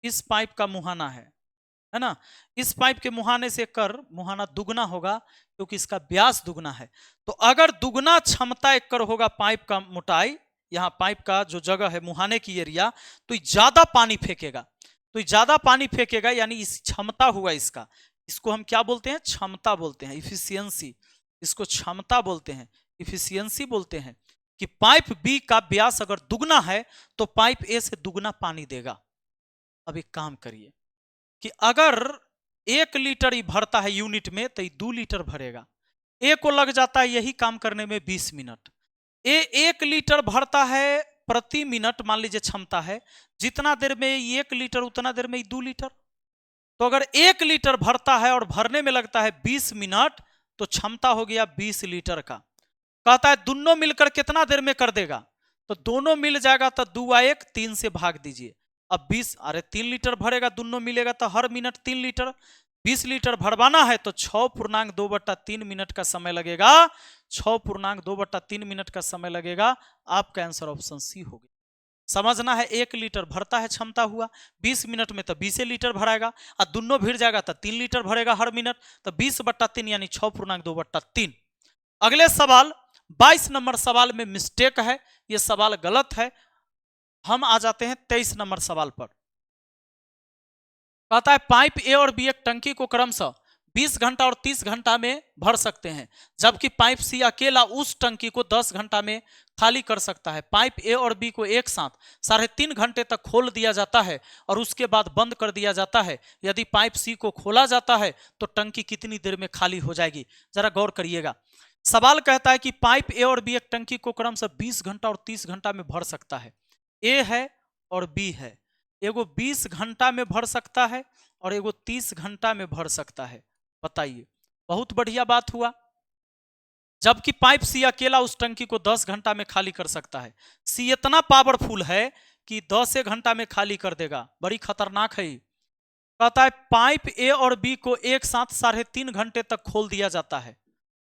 इस पाइप का मुहाना है ना, इस पाइप के मुहाने से कर मुहाना दुगना होगा क्योंकि इसका व्यास दुगना है। तो अगर दुगना क्षमता एक कर होगा पाइप का मोटाई, यहाँ पाइप का जो जगह है मुहाने की एरिया, तो ज्यादा पानी फेंकेगा। तो ज्यादा पानी फेंकेगा यानी इस क्षमता हुआ इसका, इसको हम क्या बोलते हैं? क्षमता बोलते हैं, इफिशियंसी। इसको क्षमता बोलते हैं, इफिशियंसी बोलते हैं कि पाइप बी का व्यास अगर दुगना है तो पाइप ए से दुगना पानी देगा। अब एक काम करिए कि अगर 1 लीटर ही भरता है यूनिट में तो 2 लीटर भरेगा। ए को लग जाता है यही काम करने में 20 मिनट। ए 1 लीटर भरता है प्रति मिनट, मान लीजिए क्षमता है, जितना देर में 1 लीटर उतना देर में 2 लीटर। तो अगर 1 लीटर भरता है और भरने में लगता है 20 मिनट तो क्षमता हो गया 20 लीटर का। कहता है दोनों मिलकर कितना देर में कर देगा? तो दोनों मिल जाएगा तो 2 आ 1 3 से भाग दीजिए। अब 20, अरे 3 लीटर भरेगा, दोनों मिलेगा तो हर मिनट 3 लीटर। 20 लीटर भरवाना है तो 6.2/3 मिनट का समय लगेगा। 6.2/3 मिनट का समय लगेगा। आपका आंसर ऑप्शन सी हो गया। समझना है, 1 लीटर भरता है क्षमता हुआ, 20 मिनट में तो 20 लीटर भराएगा, और दोनों भिड़ जाएगा तो 3 लीटर भरेगा हर मिनट, तो 20/3 यानी 6.2/3। अगले सवाल 22 नंबर सवाल में मिस्टेक है, यह सवाल गलत है। हम आ जाते हैं 23 नंबर सवाल पर। कहता है पाइप ए और बी एक टंकी को क्रमशः 20 घंटा और 30 घंटा में भर सकते हैं, जबकि पाइप सी अकेला उस टंकी को 10 घंटा में खाली कर सकता है। पाइप ए और बी को एक साथ 3.5 घंटे तक खोल दिया जाता है और उसके बाद बंद कर दिया जाता है। यदि पाइप सी को खोला जाता है तो टंकी कितनी देर में खाली हो जाएगी? जरा गौर करिएगा। सवाल कहता है कि पाइप ए और बी एक टंकी को क्रमशः 20 घंटा और 30 घंटा में भर सकता है। ए है और बी है, एगो 20 घंटा में भर सकता है और एगो 30 घंटा में भर सकता है। बताइए, बहुत बढ़िया बात हुआ। जबकि पाइप सी अकेला उस टंकी को 10 घंटा में खाली कर सकता है। सी इतना पावरफुल है कि 10 घंटा में खाली कर देगा, बड़ी खतरनाक है। कहता है पाइप ए और बी को एक साथ 3.5 घंटे तक खोल दिया जाता है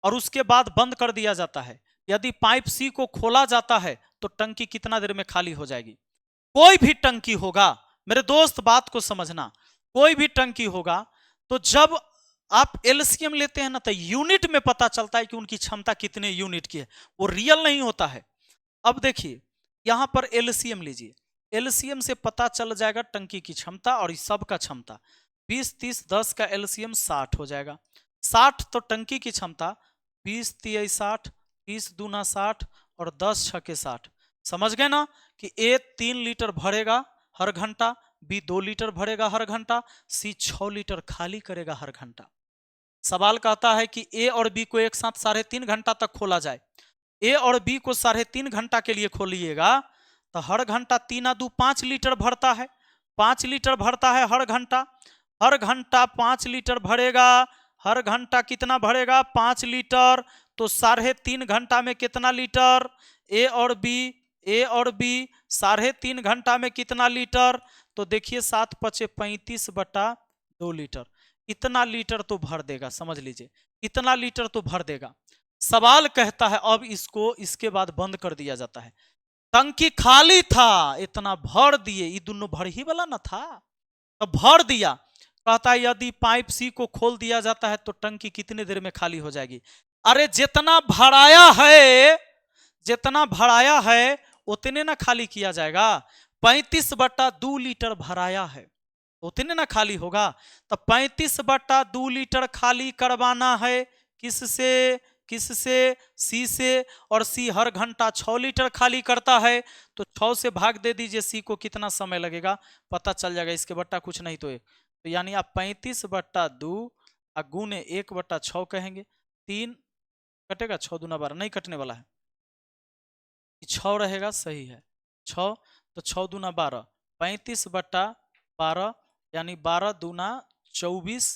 और उसके बाद बंद कर दिया जाता है। यदि पाइप सी को खोला जाता है तो टंकी कितना देर में खाली हो जाएगी? कोई भी टंकी होगा मेरे दोस्त, बात को समझना, कोई भी टंकी होगा तो जब आप एलसीएम लेते हैं ना तो यूनिट में पता चलता है कि उनकी क्षमता कितने यूनिट की है, वो रियल नहीं होता है। अब देखिए यहां पर एलसीएम लीजिए, एलसीएम से पता चल जाएगा टंकी की क्षमता और इस सब का क्षमता। 20 30 10 का एलसीएम 60 हो जाएगा। 60 तो टंकी की क्षमता, 20 3 60, 30 दूना 60 और 10 6 60। समझ गए ना कि ए 3 लीटर भरेगा हर घंटा, बी 2 लीटर भरेगा हर घंटा, सी 6 लीटर खाली करेगा हर घंटा। सवाल कहता है कि ए और बी को एक साथ 3.5 घंटा तक खोला जाए। ए और बी को 3.5 घंटा के लिए खोलिएगा तो हर घंटा 3 2 5 लीटर भरता है, 5 लीटर भरता है हर घंटा। हर घंटा 5 लीटर भरेगा, हर घंटा कितना भरेगा? 5 लीटर। तो 3.5 घंटा में कितना लीटर? ए और बी 3.5 घंटा में कितना लीटर? तो देखिए 7 पचे 35/2 लीटर। इतना लीटर तो भर देगा, समझ लीजिए इतना लीटर तो भर देगा। सवाल कहता है अब इसको इसके बाद बंद कर दिया जाता है। टंकी खाली था, इतना भर दिए, ये दोनों भर ही वाला ना था, तो भर दिया। कहता है यदि पाइप सी को खोल दिया जाता है तो टंकी कितने देर में खाली हो जाएगी? अरे जितना भराया है उतने ना खाली किया जाएगा। 35/2 लीटर भराया है उतने ना खाली होगा। तो 35/2 लीटर खाली करवाना है किससे? सी से। और सी हर घंटा 6 लीटर खाली करता है तो 6 से भाग दे दीजिए, सी को कितना समय लगेगा पता चल जाएगा। इसके बट्टा कुछ नहीं तो 1, तो यानी आप 35/2 गुने 1/6 कहेंगे, 3 कटेगा 6 दूना 12, नहीं कटने वाला है, 6 रहेगा, सही है 6। तो 6 दूना 12, 35/12, यानी 12 दूना 24,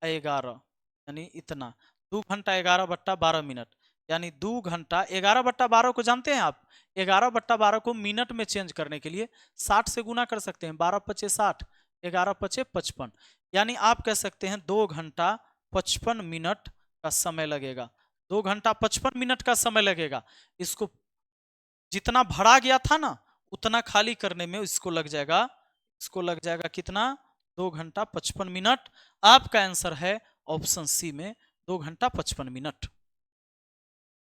11, यानी इतना 2 घंटा 11/12 मिनट, यानी 2 घंटा 11/12 को जानते हैं आप? 11/12 को मिनट में चेंज करने के लिए 60 से गुना कर सकते हैं, 12×5 = 60, 11×5 = 55, यानी आप कह सकते हैं 2 घंटा 55 मिनट का समय लगेगा, 2 घंटा 55 मिनट का समय लगेगा। इसको जितना भरा गया था ना उतना खाली करने में इसको लग जाएगा कितना? 2 घंटा 55 मिनट। आपका आंसर है ऑप्शन सी में 2 घंटा 55 मिनट।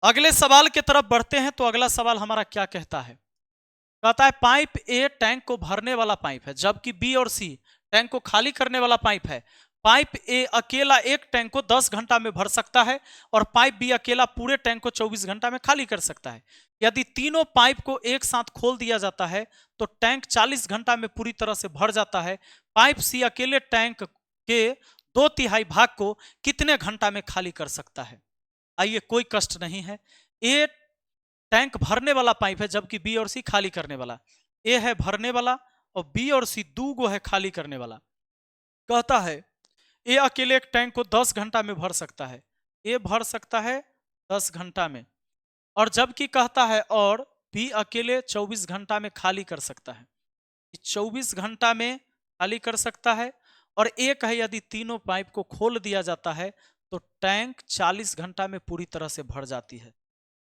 अगले सवाल की तरफ बढ़ते हैं। तो अगला सवाल हमारा क्या कहता है? कहता है पाइप ए टैंक को भरने वाला पाइप है, जबकि बी और सी टैंक को खाली करने वाला पाइप है। पाइप ए अकेला एक टैंक को 10 घंटा में भर सकता है और पाइप बी अकेला पूरे टैंक को 24 घंटा में खाली कर सकता है। यदि तीनों पाइप को एक साथ खोल दिया जाता है तो टैंक 40 घंटा में पूरी तरह से भर जाता है। पाइप सी अकेले टैंक के 2/3 भाग को कितने घंटा में खाली कर सकता है? आइए, कोई कष्ट नहीं है। ए टैंक भरने वाला पाइप है, जबकि बी और सी खाली करने वाला। ए है भरने वाला और बी और सी दो गो है खाली करने वाला। कहता है ए अकेले एक टैंक को 10 घंटा में भर सकता है, ए भर सकता है 10 घंटा में, और जबकि कहता है और बी अकेले 24 घंटा में खाली कर सकता है, 24 घंटा में खाली कर सकता है। और एक है यदि तीनों पाइप को खोल दिया जाता है तो टैंक 40 घंटा में पूरी तरह से भर जाती है।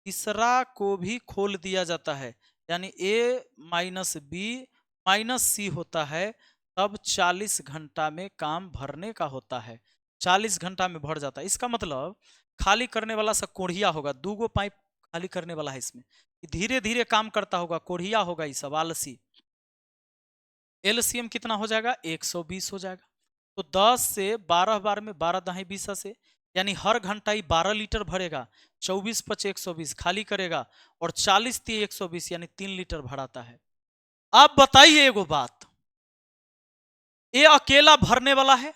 तीसरा को भी खोल दिया जाता है, यानी ए माइनस बी माइनस सी होता है, तब 40 घंटा में काम भरने का होता है। 40 घंटा में भर जाता है। इसका मतलब खाली करने वाला सा कोढ़िया होगा, दूगो पाइप खाली करने वाला है इसमें, धीरे धीरे काम करता होगा, कोढ़िया होगा, ये सब आलसी। एलसीएम कितना हो जाएगा? 120 हो जाएगा। तो 10 से 12 बार में 12 दाएं 20 से, यानी हर घंटा ही 12 लीटर भरेगा। 24×5 120 खाली करेगा और 40×3 120 यानी 3 लीटर भराता है। आप बताइए एगो बात, ए अकेला भरने वाला है,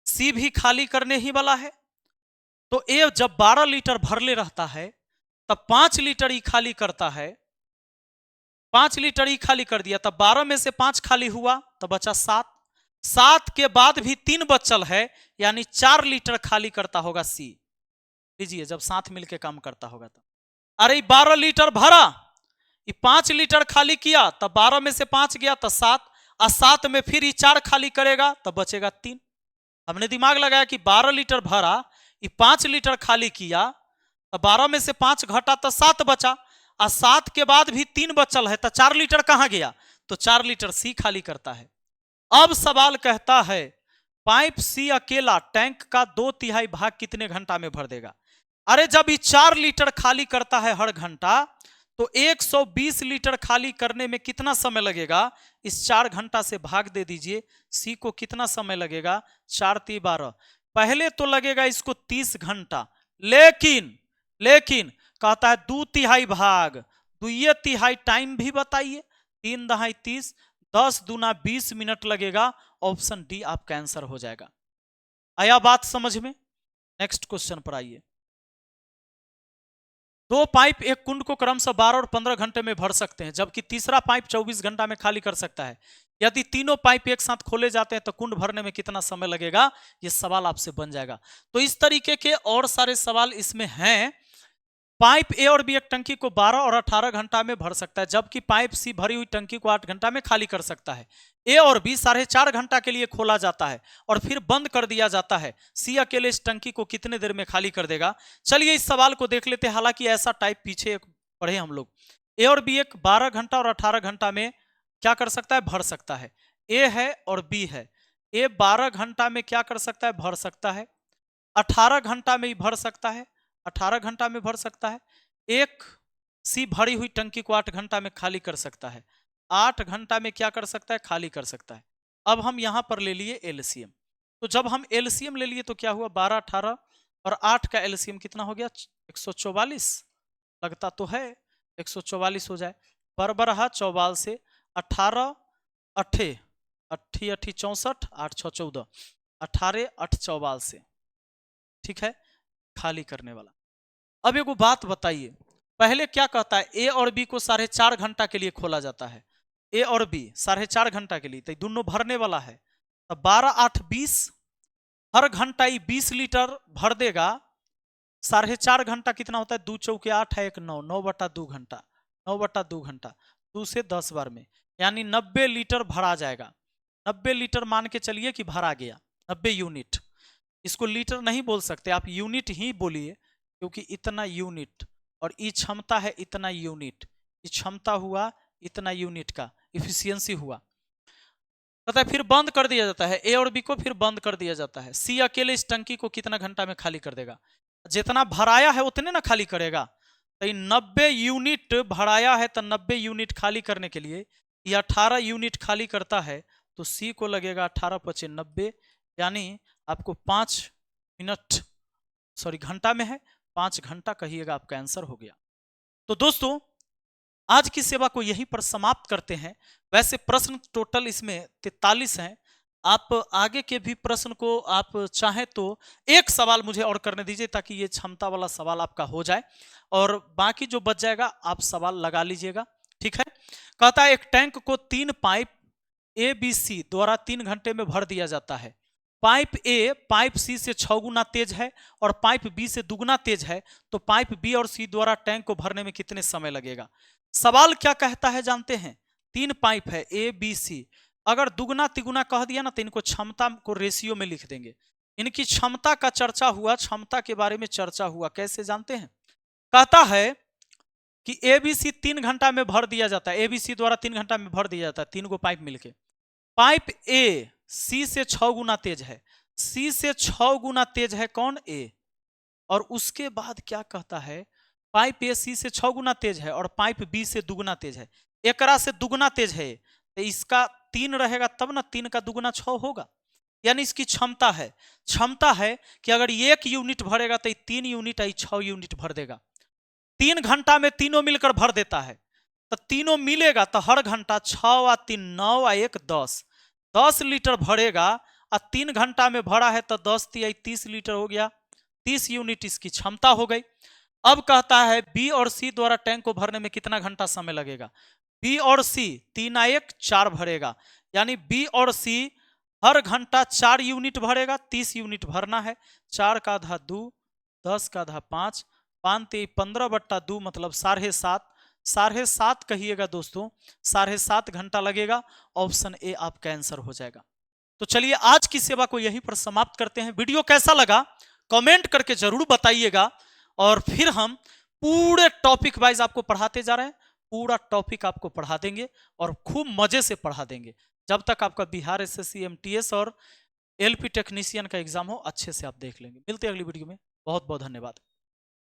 सी भी खाली करने ही वाला है, तो ए जब 12 लीटर भरले रहता है तब 5 लीटर ही खाली करता है। 5 लीटर ही खाली कर दिया, तब 12 में से 5 खाली हुआ तो बचा 7। 7 के बाद भी 3 बचल है, यानी 4 लीटर खाली करता होगा सी। लीजिए, जब साथ मिलके काम करता होगा तो अरे 12 लीटर भरा, ये 5 लीटर खाली किया, तब 12 में से 5 गया तो 7, और 7 में फिर ये 4 खाली करेगा तब बचेगा 3। हमने दिमाग लगाया कि 12 लीटर भरा, ये 5 लीटर खाली किया, तो 12 में से 5 घटा तो 7 बचा, और 7 के बाद भी 3 बचल है, तो 4 लीटर कहां गया? तो 4 लीटर सी खाली करता है। अब सवाल कहता है पाइप सी अकेला टैंक का 2/3 भाग कितने घंटा में भर देगा? अरे जब ये 4 लीटर खाली करता है हर घंटा, तो 120 लीटर खाली करने में कितना समय लगेगा? इस 4 घंटा से भाग दे दीजिए, सी को कितना समय लगेगा? 4×3 = 12। पहले तो लगेगा इसको 30 घंटा, लेकिन कहता है 2/3 भाग, 2/3 टाइम भी बताइए, 3 दहाई 30, 10 दूना 20 मिनट लगेगा। ऑप्शन डी आपका आंसर हो जाएगा। आया बात समझ में? नेक्स्ट क्वेश्चन पर आइए। 2 पाइप एक कुंड को क्रमशः 12 और 15 घंटे में भर सकते हैं, जबकि तीसरा पाइप 24 घंटा में खाली कर सकता है। यदि तीनों पाइप एक साथ खोले जाते हैं तो कुंड भरने में कितना समय लगेगा? यह सवाल आपसे बन जाएगा। तो इस तरीके के और सारे सवाल इसमें हैं। पाइप ए और बी एक टंकी को 12 और 18 घंटा में भर सकता है, जबकि पाइप सी भरी हुई टंकी को 8 घंटा में खाली कर सकता है। ए और बी 4.5 घंटा के लिए खोला जाता है और फिर बंद कर दिया जाता है। सी अकेले इस टंकी को कितने देर में खाली कर देगा? चलिए इस सवाल को देख लेते हैं। हालांकि ऐसा टाइप पीछे पढ़े हम लोग। ए और बी एक 12 घंटा और 18 घंटा में क्या कर सकता है? भर सकता है। ए है और बी है। ए 12 घंटा में क्या कर सकता है? भर सकता है। 18 घंटा में ही भर सकता है, 18 घंटा में भर सकता है। एक सी भरी हुई टंकी को 8 घंटा में खाली कर सकता है। 8 घंटा में क्या कर सकता है? खाली कर सकता है। अब हम यहां पर ले लिए एलसीएम। तो जब हम एलसीएम ले लिए तो क्या हुआ? 12 18 और 8 का एलसीएम कितना हो गया? 144 लगता तो है, 144 हो जाए। बरबरहा 44 से 18 अट्ठे अट्ठी अट्ठी 64, 8 6 14, 18 8 44 से, ठीक है, खाली करने वाला। अब एगो बात बताइए, पहले क्या कहता है, ए और बी को 4.5 घंटा के लिए खोला जाता है, ए और बी 4.5 घंटा के लिए, तो दोनों भरने वाला है, तो 12 8 20, हर घंटा ही 20 लीटर भर देगा। 4.5 घंटा कितना होता है, 2 चौके 8 है 1 9, 9/2 घंटा, 9/2 घंटा, 2 से 10 बार में, यानी 90 लीटर भरा जाएगा। 90 लीटर मान के चलिए कि भरा गया, 90 यूनिट। इसको लीटर नहीं बोल सकते, आप यूनिट ही बोलिए, क्योंकि इतना यूनिट, और ये क्षमता है इतना यूनिट, ये क्षमता हुआ इतना यूनिट का इफिशियंसी हुआ। कहता है फिर बंद कर दिया जाता है, ए और बी को फिर बंद कर दिया जाता है। सी अकेले इस टंकी को कितना घंटा में खाली कर देगा, जितना भराया है उतने ना खाली करेगा, तो 90 यूनिट भराया है, तो 90 यूनिट खाली करने के लिए ये 18 यूनिट खाली करता है, तो सी को लगेगा 18 × 90, यानी आपको 5 मिनट, सॉरी घंटा में है, 5 घंटा कहिएगा, आपका आंसर हो गया। तो दोस्तों आज की सेवा को यहीं पर समाप्त करते हैं। वैसे प्रश्न टोटल इसमें 43 हैं, आप आगे के भी प्रश्न को आप चाहें तो एक सवाल मुझे और करने दीजिए, ताकि ये क्षमता वाला सवाल आपका हो जाए, और बाकी जो बच जाएगा आप सवाल लगा लीजिएगा, ठीक है। कहता है एक टैंक को 3 पाइप ए बी सी द्वारा 3 घंटे में भर दिया जाता है। पाइप ए पाइप सी से 6 गुना तेज है और पाइप बी से दुगना तेज है, तो पाइप बी और सी द्वारा टैंक को भरने में कितने समय लगेगा। सवाल क्या कहता है जानते हैं, 3 पाइप है ए बी सी, अगर दुगना तिगुना कह दिया ना, तो इनको क्षमता को रेशियो में लिख देंगे। इनकी क्षमता का चर्चा हुआ, क्षमता के बारे में चर्चा हुआ, कैसे जानते हैं। कहता है कि ए बी सी 3 घंटा में भर दिया जाता है, ए बी सी द्वारा 3 घंटा में भर दिया जाता है, 3 गो पाइप मिलके। पाइप ए सी से 6 गुना तेज है, सी से 6 गुना तेज है कौन, ए, और उसके बाद क्या कहता है, पाइप ए सी से 6 गुना तेज है और पाइप बी से दुगना तेज है, एकरा से दुगना तेज है, तो इसका 3 रहेगा तब ना, 3 का दुगना 6 होगा, यानी इसकी क्षमता है। क्षमता है कि अगर 1 यूनिट भरेगा तो 3 यूनिट आई 6 यूनिट भर देगा। 3 घंटा में तीनों मिलकर भर देता है, तो तीनों मिलेगा तो हर घंटा 6 व 3 9 व 1 10, 10 लीटर भरेगा, और 3 घंटा में भरा है तो 10 × 30 लीटर हो गया, 30 यूनिट इसकी क्षमता हो गई। अब कहता है बी और सी द्वारा टैंक को भरने में कितना घंटा समय लगेगा। बी और सी 3 × 1 4 भरेगा, यानी बी और सी हर घंटा 4 यूनिट भरेगा, 30 यूनिट भरना है, 4 का आधा 2, 10 का आधा 5, 5 × 15/2 मतलब 7.5, 7.5 कहिएगा दोस्तों, 7.5 घंटा लगेगा। ऑप्शन ए आपका आंसर हो जाएगा। तो चलिए आज की सेवा को यहीं पर समाप्त करते हैं। वीडियो कैसा लगा कमेंट करके जरूर बताइएगा, और फिर हम पूरे टॉपिक वाइज आपको पढ़ाते जा रहे हैं, पूरा टॉपिक आपको पढ़ा देंगे और खूब मजे से पढ़ा देंगे, जब तक आपका बिहार एसएससी एमटीएस और एलपी टेक्नीशियन का एग्जाम हो अच्छे से आप देख लेंगे। मिलते हैं अगली वीडियो में, बहुत बहुत धन्यवाद।